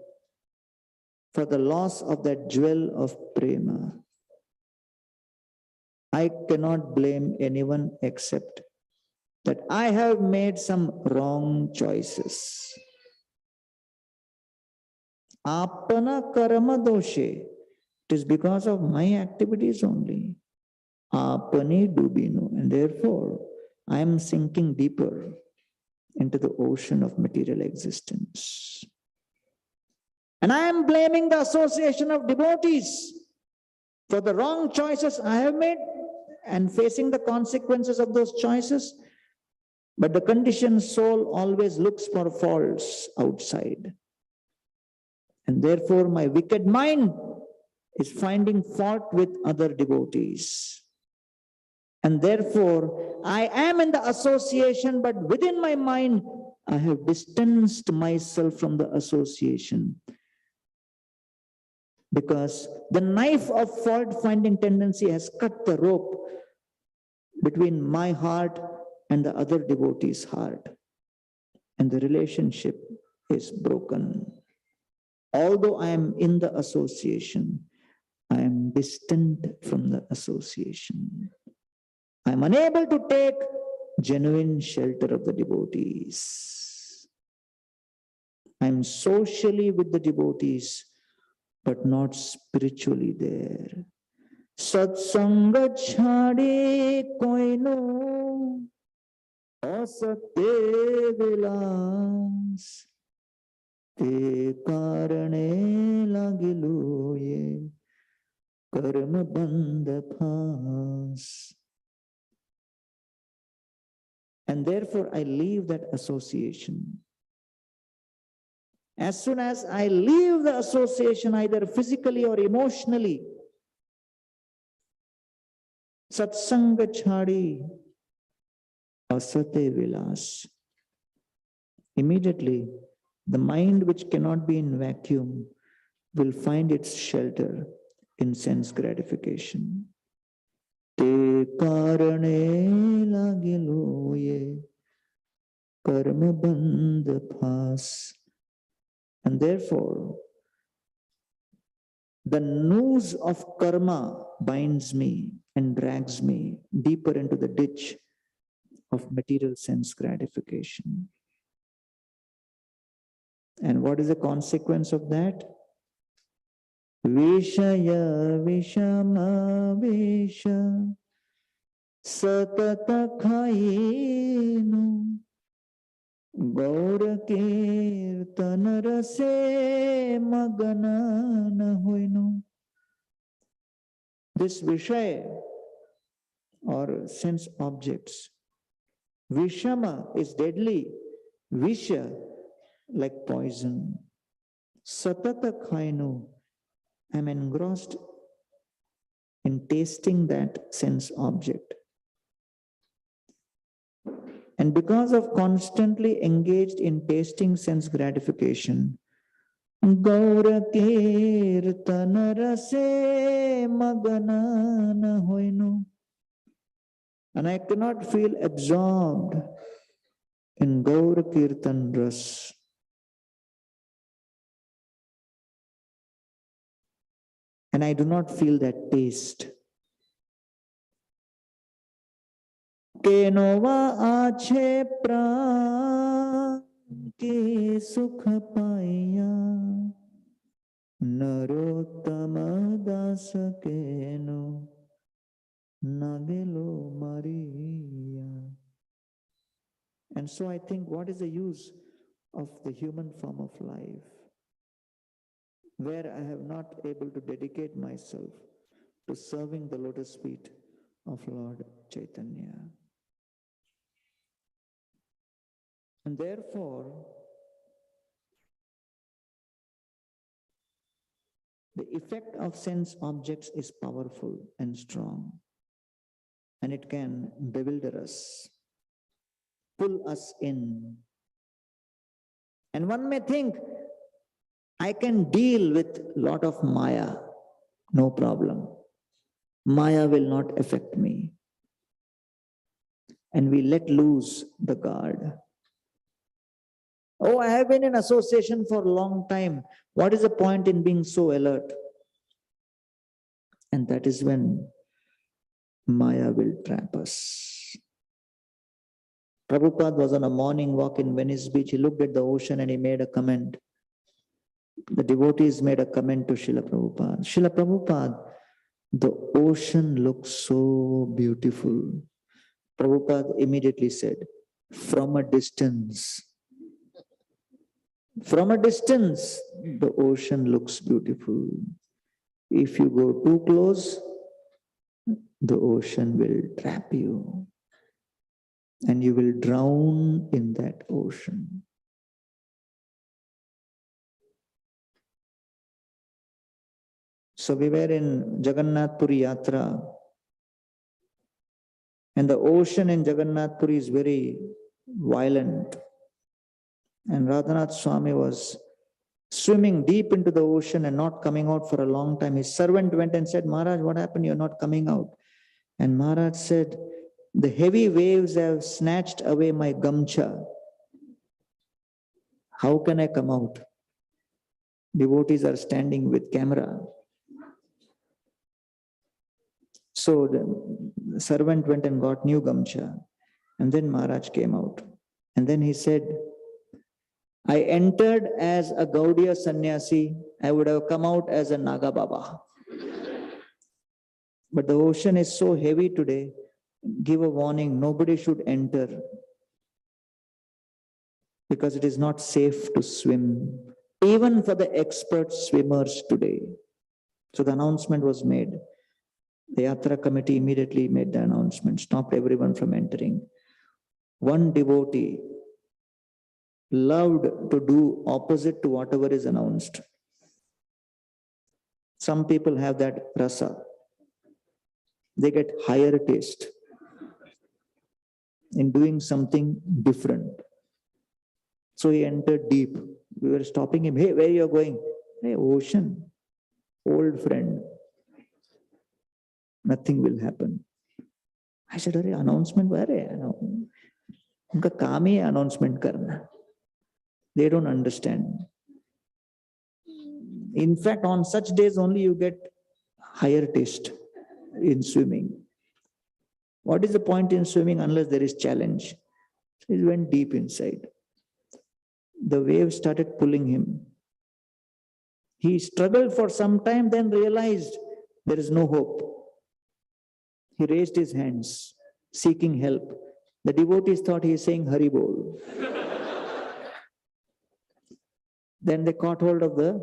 for the loss of that jewel of Prema? I cannot blame anyone except that I have made some wrong choices. Apana karma doshe. It is because of my activities only. Apani dubino. And therefore, I am sinking deeper into the ocean of material existence. And I am blaming the association of devotees for the wrong choices I have made and facing the consequences of those choices. But the conditioned soul always looks for faults outside. And therefore, my wicked mind is finding fault with other devotees. And therefore, I am in the association, but within my mind, I have distanced myself from the association. Because the knife of fault-finding tendency has cut the rope between my heart and the other devotee's heart. And the relationship is broken. Although I am in the association, I am distant from the association. I am unable to take genuine shelter of the devotees. I am socially with the devotees, but not spiritually there. Satsanga chhade koino asate vilas te karane lagilu ye karma bandha phas. And therefore I leave that association. As soon as I leave the association, either physically or emotionally, satsanga chhadi asate vilas. Immediately, the mind which cannot be in vacuum will find its shelter in sense gratification. Te karane lagilu ye karma bandha phas. And therefore, the noose of karma binds me and drags me deeper into the ditch of material sense gratification. And what is the consequence of that? Vishaya vishama visha satata khainu Gaur kirtan rase magana na hoinu. This Vishaya or sense objects, Vishama is deadly, Visha like poison. Satata khainu, I'm engrossed in tasting that sense object. And because of constantly engaged in tasting sense gratification, Gaura kirtana rase magana na hoinu. And I cannot feel absorbed in Gaura kirtan ras. And I do not feel that taste. Kenova ache pran ki sukh paiya narottama das keno nagelo Maria. And so I think, what is the use of the human form of life? where I have not able to dedicate myself to serving the lotus feet of Lord Chaitanya. And therefore, the effect of sense objects is powerful and strong, and it can bewilder us, pull us in. And one may think, I can deal with a lot of Maya, no problem. Maya will not affect me. And we let loose the guard. Oh, I have been in association for a long time. What is the point in being so alert? And that is when Maya will trap us. Prabhupada was on a morning walk in Venice Beach. He looked at the ocean and he made a comment. The devotees made a comment to Srila Prabhupada. Srila Prabhupada, the ocean looks so beautiful. Prabhupada immediately said, from a distance, the ocean looks beautiful. If you go too close, the ocean will trap you and you will drown in that ocean. So we were in Jagannath Puri Yatra, and the ocean in Jagannath Puri is very violent. And Radhanath Swami was swimming deep into the ocean and not coming out for a long time. His servant went and said, Maharaj, what happened? You're not coming out. And Maharaj said, the heavy waves have snatched away my gamcha. How can I come out? Devotees are standing with camera. So the servant went and got new gamcha. And then Maharaj came out. And then he said, I entered as a Gaudiya sannyasi. I would have come out as a Naga Baba. But the ocean is so heavy today. Give a warning, nobody should enter because it is not safe to swim, even for the expert swimmers today. So the announcement was made. The Yatra committee immediately made the announcement, stopped everyone from entering. One devotee loved to do opposite to whatever is announced. Some people have that rasa. They get higher taste in doing something different. So he entered deep. We were stopping him. Hey, where are you going? Hey, ocean. Old friend. Nothing will happen. I said, "Arey, announcement where hai? Unka kaam hi hai announcement karna." They don't understand. In fact, on such days only you get higher taste in swimming. What is the point in swimming unless there is challenge? He went deep inside. The waves started pulling him. He struggled for some time, then realized there is no hope. He raised his hands, seeking help. The devotees thought he is saying Hari Bol. Then they caught hold of the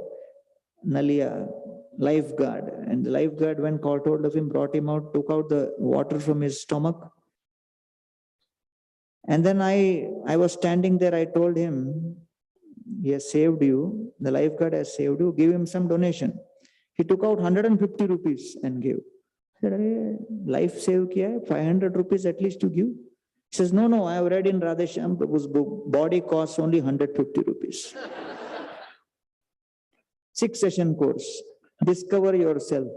Nalia lifeguard, and the lifeguard, when caught hold of him, brought him out, took out the water from his stomach. And then I was standing there, I told him, he has saved you, the lifeguard has saved you, give him some donation. He took out 150 rupees and gave. I said, life save kiya hai, 500 rupees at least to give. He says, no, I have read in Radheshyam Prabhu's book, body costs only 150 rupees. 6-session course. Discover yourself.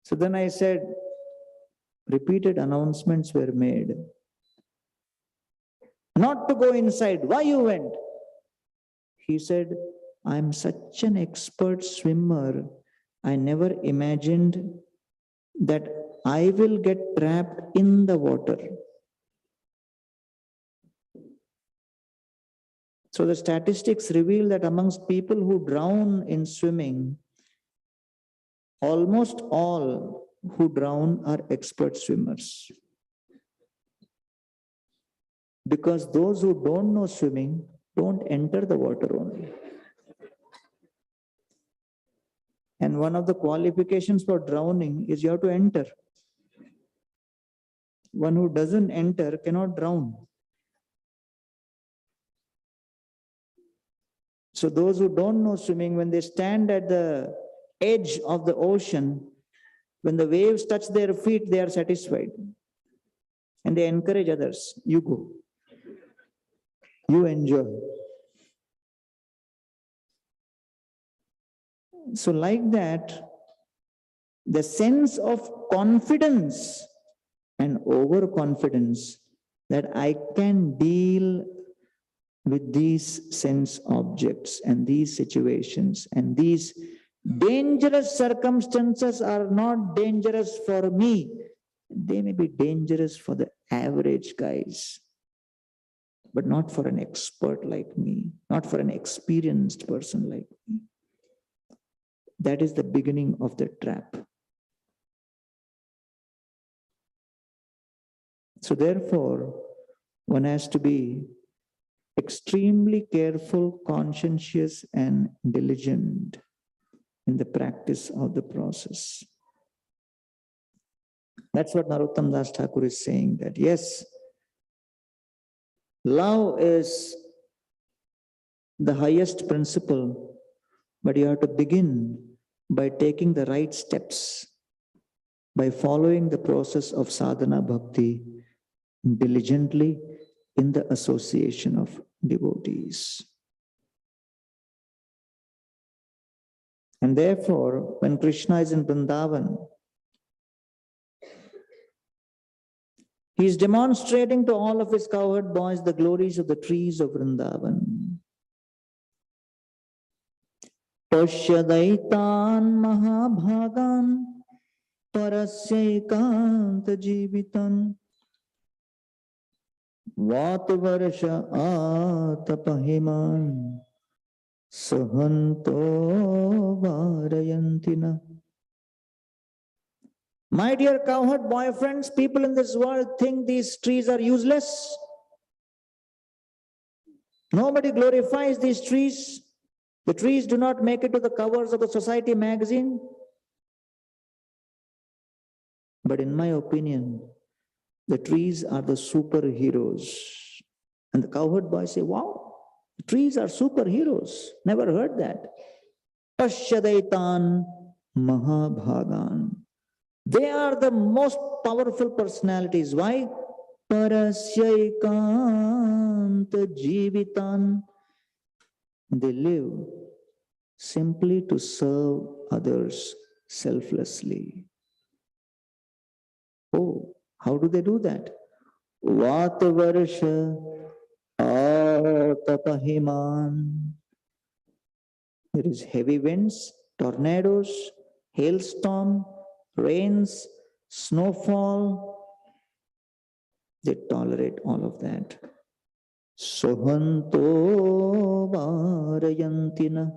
So then I said, repeated announcements were made. Not to go inside. Why you went? He said, I'm such an expert swimmer. I never imagined that I will get trapped in the water. So the statistics reveal that amongst people who drown in swimming, almost all who drown are expert swimmers. Because those who don't know swimming don't enter the water only. And one of the qualifications for drowning is you have to enter. One who doesn't enter cannot drown. So those who don't know swimming, when they stand at the edge of the ocean, when the waves touch their feet, they are satisfied. And they encourage others. You go. You enjoy. So like that, the sense of confidence and overconfidence that I can deal with these sense objects and these situations and these dangerous circumstances are not dangerous for me. They may be dangerous for the average guys, but not for an expert like me, not for an experienced person like me. That is the beginning of the trap. So therefore, one has to be extremely careful, conscientious, and diligent in the practice of the process. That's what Narottam Das Thakur is saying, that yes, love is the highest principle, but you have to begin by taking the right steps, by following the process of sadhana bhakti diligently in the association of devotees. And therefore, when Krishna is in Vrindavan, he is demonstrating to all of his cowherd boys the glories of the trees of Vrindavan. Pashyadaitan mahabhagan parasyekant jivitan vatvarsha atapahiman sahanto varayantina. My dear cowherd boyfriends, people in this world think these trees are useless. Nobody glorifies these trees. The trees do not make it to the covers of the society magazine. But in my opinion, the trees are the superheroes. And the cowherd boys say, wow, the trees are superheroes. Never heard that. Pashyadaitan mahabhagan. They are the most powerful personalities. Why? Parasyekant jivitan. They live simply to serve others selflessly. Oh, how do they do that? Vatvarsha atapahiman. There is heavy winds, tornadoes, hailstorm, rains, snowfall. They tolerate all of that. Sohanto varayantina.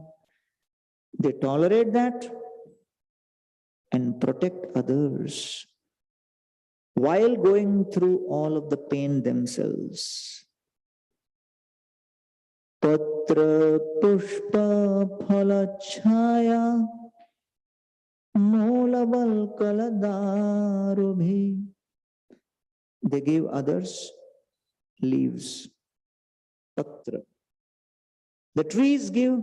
They tolerate that and protect others while going through all of the pain themselves. Patra pushpa phala chhaya molaval kaladarubhi. They give others leaves. Patra. The trees give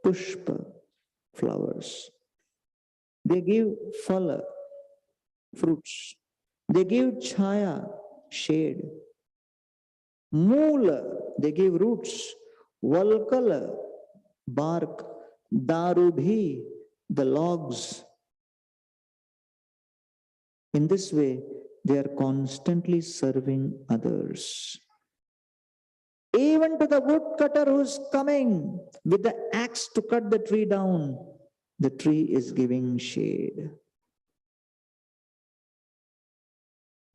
pushpa, flowers. They give phala, fruits. They give chhaya, shade. Moola, they give roots. Valkala, bark. Darubhi, the logs. In this way, they are constantly serving others. Even to the woodcutter who's coming with the axe to cut the tree down, the tree is giving shade.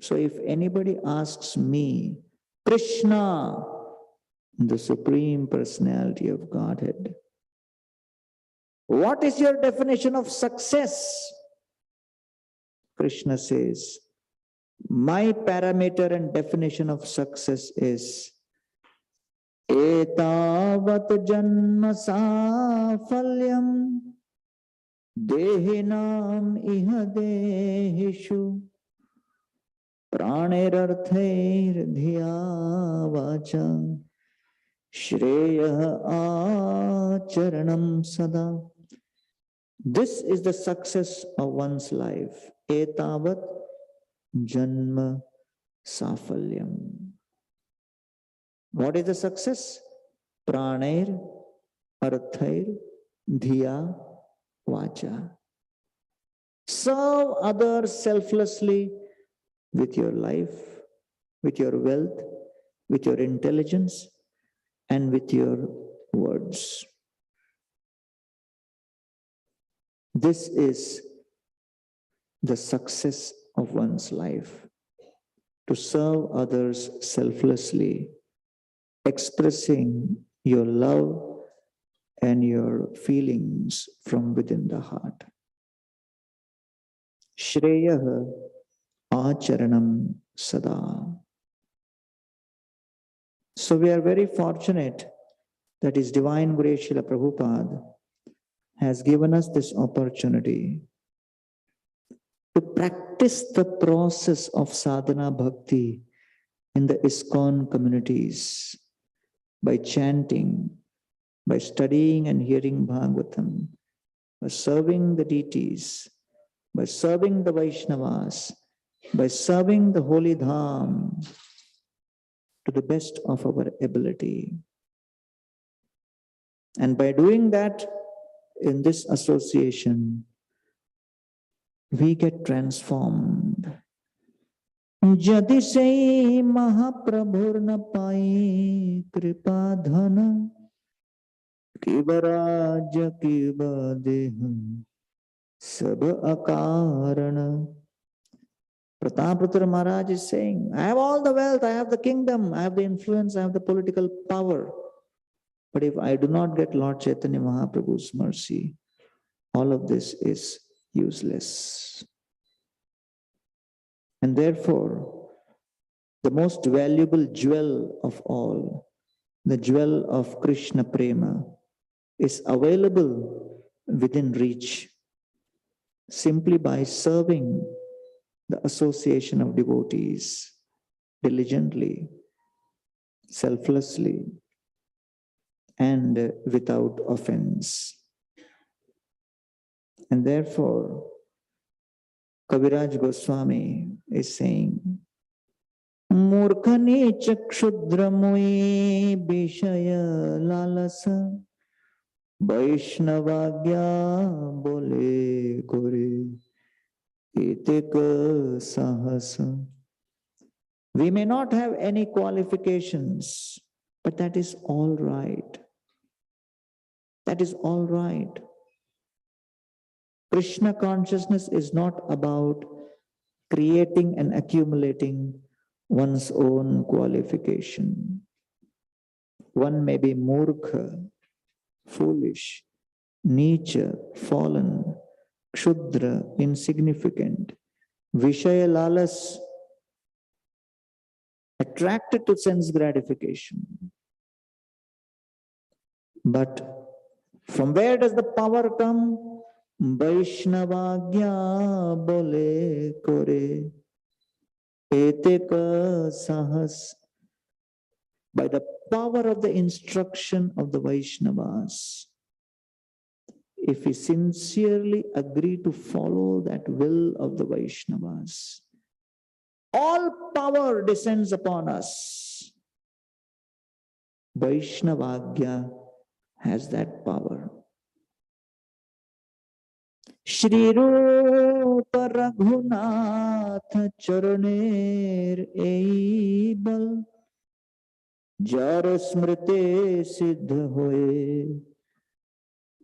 So if anybody asks me, Krishna, the Supreme Personality of Godhead, what is your definition of success? Krishna says, my parameter and definition of success is Etavat janma safalyam Dehinam iha dehishu pranirarthair dhiya vacha shreya acharanam sada. This is the success of one's life. Etavat janma safalyam. What is the success? Pranair arthair dhiya vacha. Serve others selflessly with your life, with your wealth, with your intelligence, and with your words. This is the success of one's life, to serve others selflessly, expressing your love and your feelings from within the heart. Shreya acharanam sada. So we are very fortunate that His Divine Grace Srila Prabhupada has given us this opportunity to practice the process of sadhana bhakti in the ISKCON communities by chanting, by studying and hearing Bhagavatam, by serving the deities, by serving the Vaishnavas, by serving the holy dham to the best of our ability. And by doing that, in this association, we get transformed. Jadi se Mahaprabhur na pai kripa dhana kivaraja kiva deha sab akarana. Prataputra Maharaj is saying, I have all the wealth, I have the kingdom, I have the influence, I have the political power. But if I do not get Lord Chaitanya Mahaprabhu's mercy, all of this is useless. And therefore, the most valuable jewel of all, the jewel of Krishna Prema, is available within reach simply by serving the association of devotees diligently, selflessly, and without offense. And therefore, Kaviraj Goswami is saying, Murkhani chakshudramoi bishaya lalasa Vaishnavagya bole kore itika sahasa. We may not have any qualifications, but that is all right. That is all right. Krishna consciousness is not about creating and accumulating one's own qualification. One may be murkha, foolish, necha, fallen, kshudra, insignificant, vishaya lalas, attracted to sense gratification. But from where does the power come? Vaishnavagya bole kore etika sahas. By the power of the instruction of the Vaishnavas, if we sincerely agree to follow that will of the Vaishnavas, all power descends upon us. Vaishnavagya has that power. Shri Rupa Raghunath Charaner Eibal Jar Smrite Siddha Hoye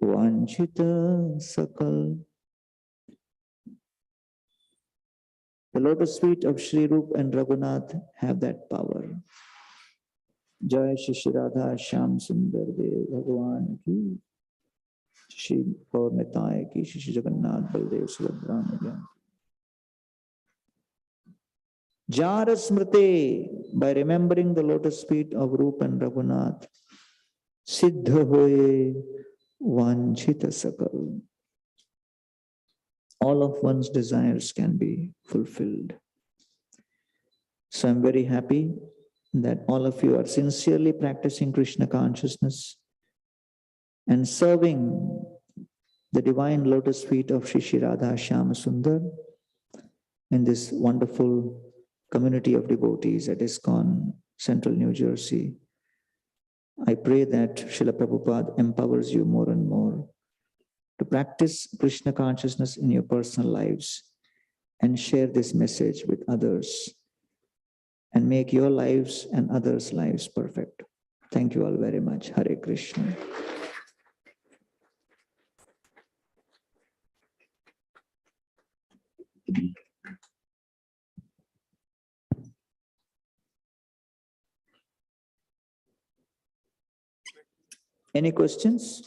Vanchita Sakal. The lotus feet of Shri Rupa and Raghunath have that power. Jai Shri Radha Shyam Sundar Dev Bhagwan ki, Shri Gaur Nitai ki, Shri Jagannath Baldev Subhadra. Jar Smrite, by remembering the lotus feet of Rupa and Raghunath, Siddha Hoye Vanchita Sakal. all of one's desires can be fulfilled. So I'm very happy that all of you are sincerely practicing Krishna consciousness and serving the divine lotus feet of Shri Shri Radha Shyama Sundar in this wonderful community of devotees at ISKCON, Central New Jersey. I pray that Srila Prabhupada empowers you more and more to practice Krishna consciousness in your personal lives and share this message with others and make your lives and others' lives perfect. Thank you all very much. Hare Krishna. Any questions?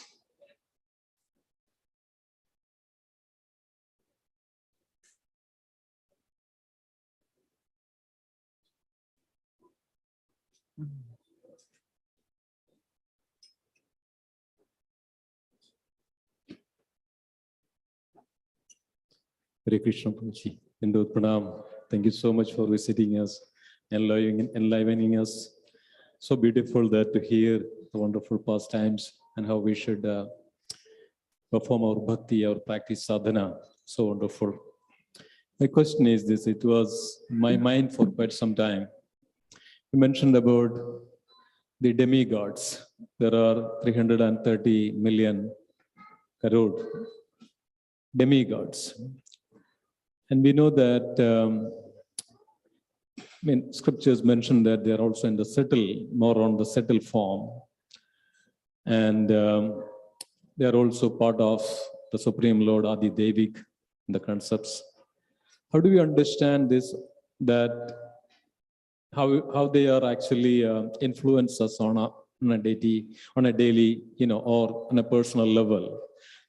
Hare Krishna Prabhuji. Indut Pranam. Thank you so much for visiting us, enlivening us. So beautiful that to hear the wonderful pastimes and how we should perform our bhakti, our practice sadhana. So wonderful. My question is this, it was my mind for quite some time. You mentioned about the demigods. There are 330 million crore demigods. And we know that, scriptures mention that they are also in the subtle, more on the subtle form. And they are also part of the Supreme Lord Adi Devik, the concepts. How do we understand this, that how they are actually influence us on a daily, or on a personal level?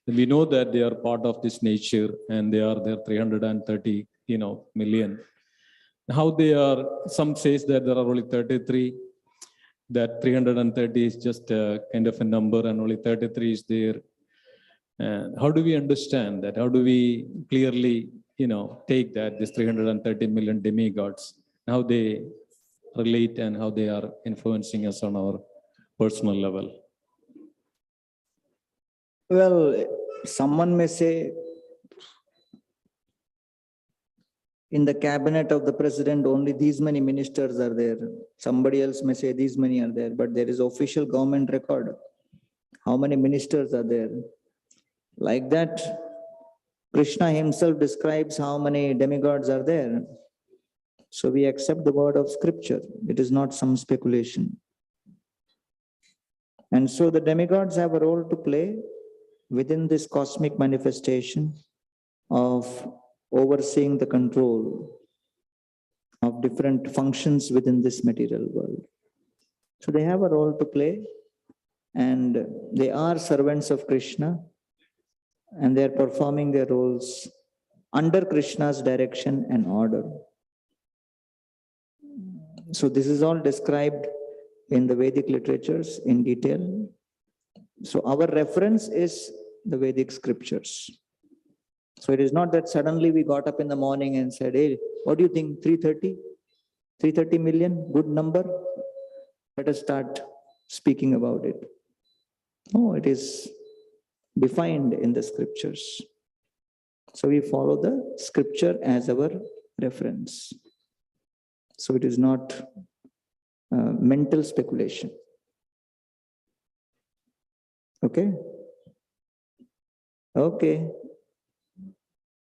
And we know that they are part of this nature and they are there 330, million. How they are, some says that there are only 33, that 330 is just a kind of a number and only 33 is there. And how do we understand that? How do we clearly, take that this 330 million demigods, how they relate and how they are influencing us on our personal level? Well, someone may say, in the cabinet of the president, only these many ministers are there. Somebody else may say these many are there, but there is official government record. How many ministers are there? Like that, Krishna himself describes how many demigods are there. So we accept the word of scripture. It is not some speculation. And so the demigods have a role to play within this cosmic manifestation of overseeing the control of different functions within this material world. So they have a role to play, and they are servants of Krishna, and they are performing their roles under Krishna's direction and order. So this is all described in the Vedic literatures in detail. So our reference is the Vedic scriptures. So it is not that suddenly we got up in the morning and said, hey, what do you think, 330? 330 million, good number? Let us start speaking about it. No, it is defined in the scriptures. So we follow the scripture as our reference. So it is not mental speculation. Okay? Okay.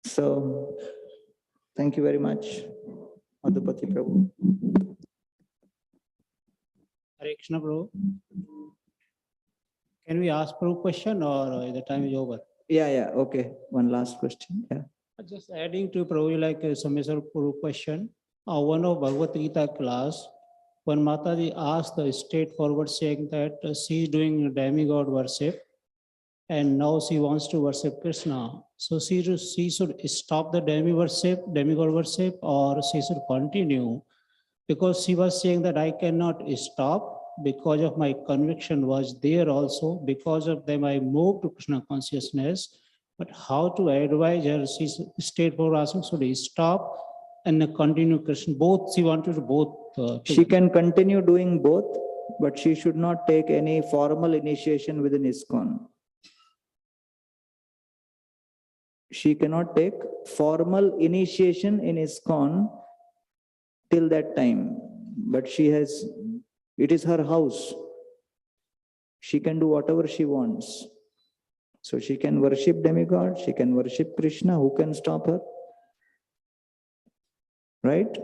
So, thank you very much, Adhupati Prabhu. Hare Krishna, Prabhu. Can we ask Prabhu question or the time is over? Yeah, okay. One last question. Yeah. Just adding to Prabhu, like Samesar Prabhu question. One of Bhagavad Gita class, when Mataji asked the straightforward saying that she is doing demigod worship and now she wants to worship Krishna. So she should stop the demigod worship, or she should continue, because she was saying that I cannot stop because of my conviction was there also. Because of them, I moved to Krishna consciousness. But how to advise her? She's straightforward asking, should he stop and continue Krishna? Both, she wanted to both. She can continue doing both, but she should not take any formal initiation within ISKCON. She cannot take formal initiation in ISKCON till that time. But she has, it is her house. She can do whatever she wants. So she can worship demigod, she can worship Krishna. Who can stop her? Right?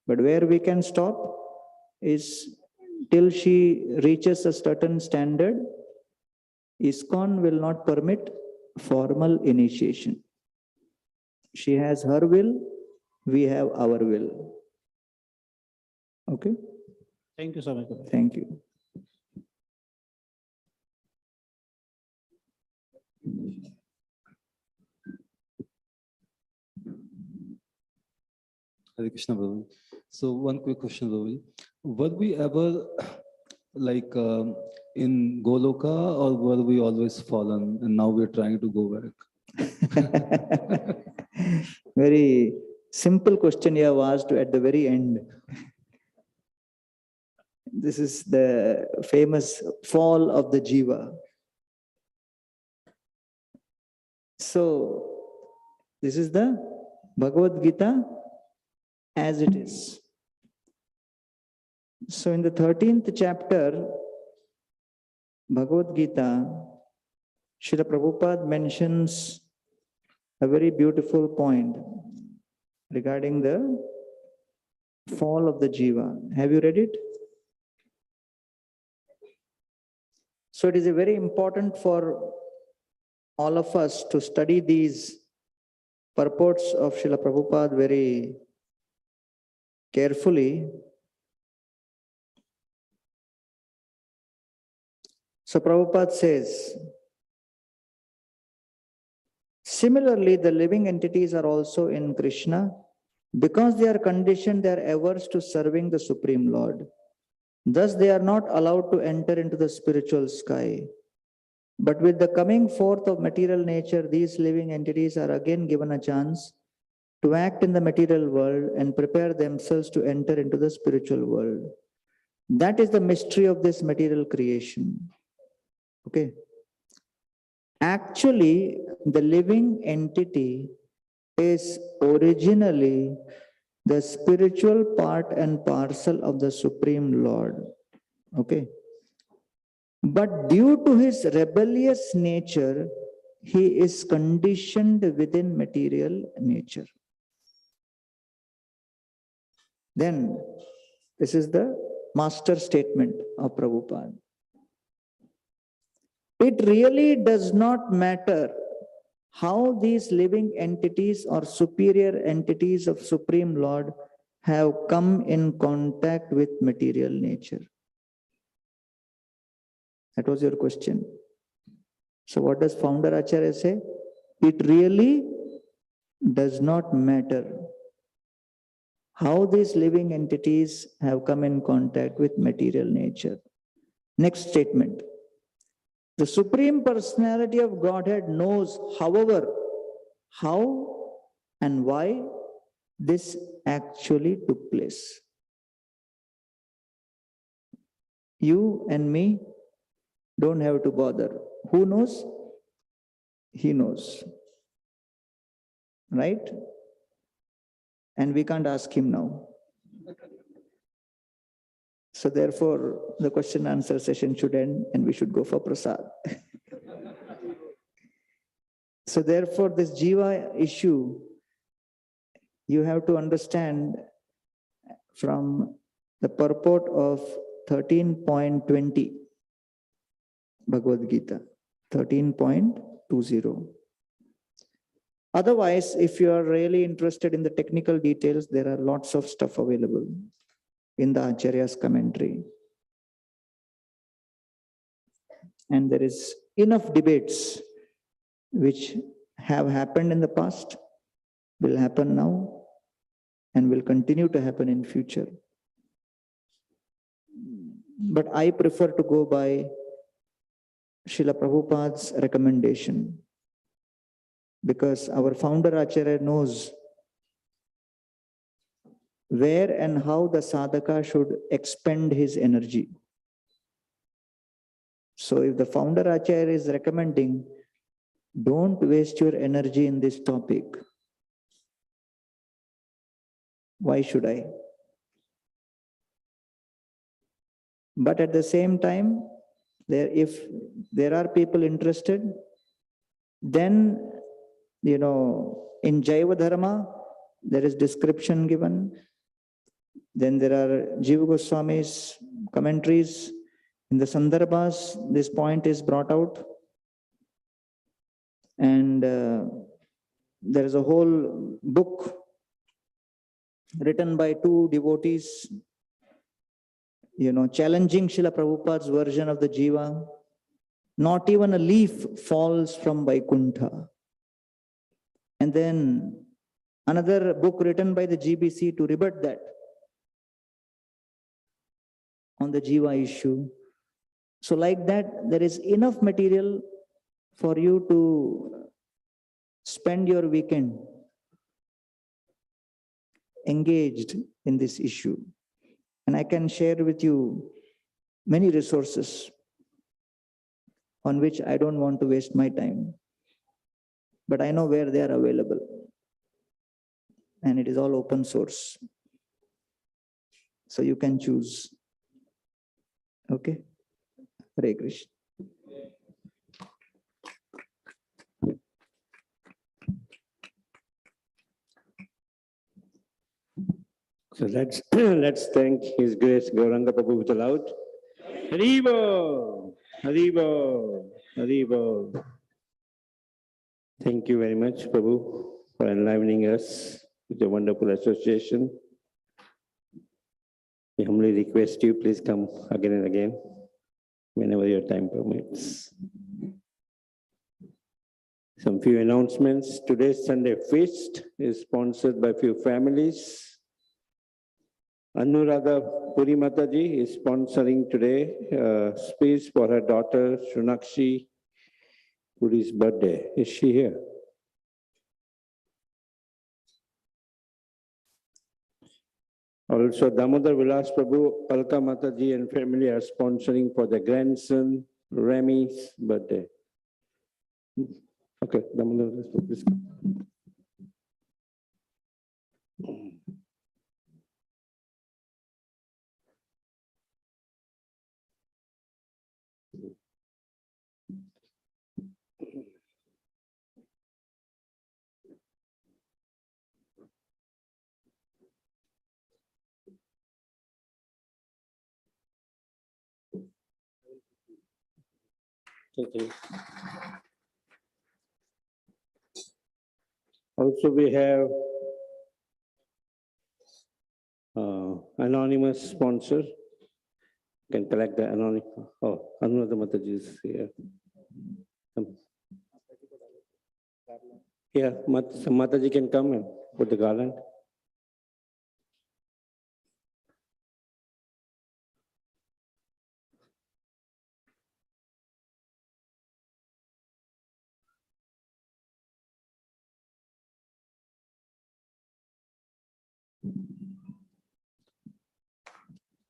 But where we can stop is till she reaches a certain standard, ISKCON will not permit formal initiation. She has her will, we have our will. Okay? Thank you so much. Thank you. Hare Krishna, Prabhu. So one quick question, Prabhu. Were we ever like in Goloka, or were we always fallen and now we're trying to go back? Very simple question you have asked at the very end. This is the famous fall of the jiva. So this is the Bhagavad Gita as it is. So in the 13th chapter, Bhagavad Gita, Srila Prabhupada mentions a very beautiful point regarding the fall of the jiva. Have you read it? So it is a very important for all of us to study these purports of Srila Prabhupada very carefully. So Prabhupada says, similarly, the living entities are also in Krishna because they are conditioned, they are averse to serving the Supreme Lord. Thus, they are not allowed to enter into the spiritual sky. But with the coming forth of material nature, these living entities are again given a chance to act in the material world and prepare themselves to enter into the spiritual world. That is the mystery of this material creation. Okay. Actually, the living entity is originally the spiritual part and parcel of the Supreme Lord. Okay. But due to his rebellious nature, he is conditioned within material nature. Then, this is the master statement of Prabhupada. It really does not matter how these living entities or superior entities of Supreme Lord have come in contact with material nature. That was your question. So what does Founder Acharya say? It really does not matter how these living entities have come in contact with material nature. Next statement. The Supreme Personality of Godhead knows, however, how and why this actually took place. You and me don't have to bother. Who knows? He knows. Right? And we can't ask him now. So therefore, the question and answer session should end and we should go for prasad. So therefore, this jiva issue, you have to understand from the purport of 13.20 Bhagavad Gita, 13.20. Otherwise, if you are really interested in the technical details, there are lots of stuff available in the Acharya's commentary. And there is enough debates which have happened in the past, will happen now, and will continue to happen in future. But I prefer to go by Srila Prabhupada's recommendation. because our founder Acharya knows where and how the sadhaka should expend his energy. So if the founder Acharya is recommending, don't waste your energy in this topic, why should I? But at the same time, if there are people interested, then, in Jaiva Dharma, there is description given. Then there are Jiva Goswami's commentaries. In the Sandarbhas, this point is brought out. And there is a whole book written by two devotees, challenging Srila Prabhupada's version of the Jiva. Not even a leaf falls from Vaikuntha. And then another book written by the GBC to rebut that on the Jiva issue. So like that, there is enough material for you to spend your weekend engaged in this issue. And I can share with you many resources on which I don't want to waste my time. But I know where they are available. And it is all open source. So you can choose. Okay? Hare Krishna. So let's thank His Grace Gauranga Prabhu with a loud Haribo, Haribo, Haribo. Thank you very much, Prabhu, for enlivening us with a wonderful association. We humbly request you, please come again and again, whenever your time permits. Some few announcements. Today's Sunday feast is sponsored by few families. Anuradha Puri Mataji is sponsoring today a space for her daughter Shunakshi Puri's birthday. Is she here? Also, Damodar Vilas Prabhu, Alka Mataji and family are sponsoring for the grandson Rami's birthday. Okay, Damodar Vilas Prabhu, please come. Thank you. Also, we have anonymous sponsor. Can collect the anonymous. Oh, Anuradha Mataji is here. Yeah, Mataji can come and put the garland.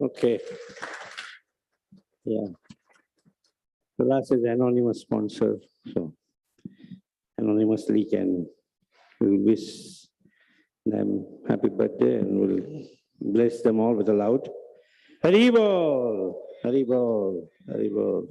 Okay. Yeah. The last is anonymous sponsor. So anonymously we will wish them happy birthday and we'll bless them all with a loud Haribol, Haribol, Haribol.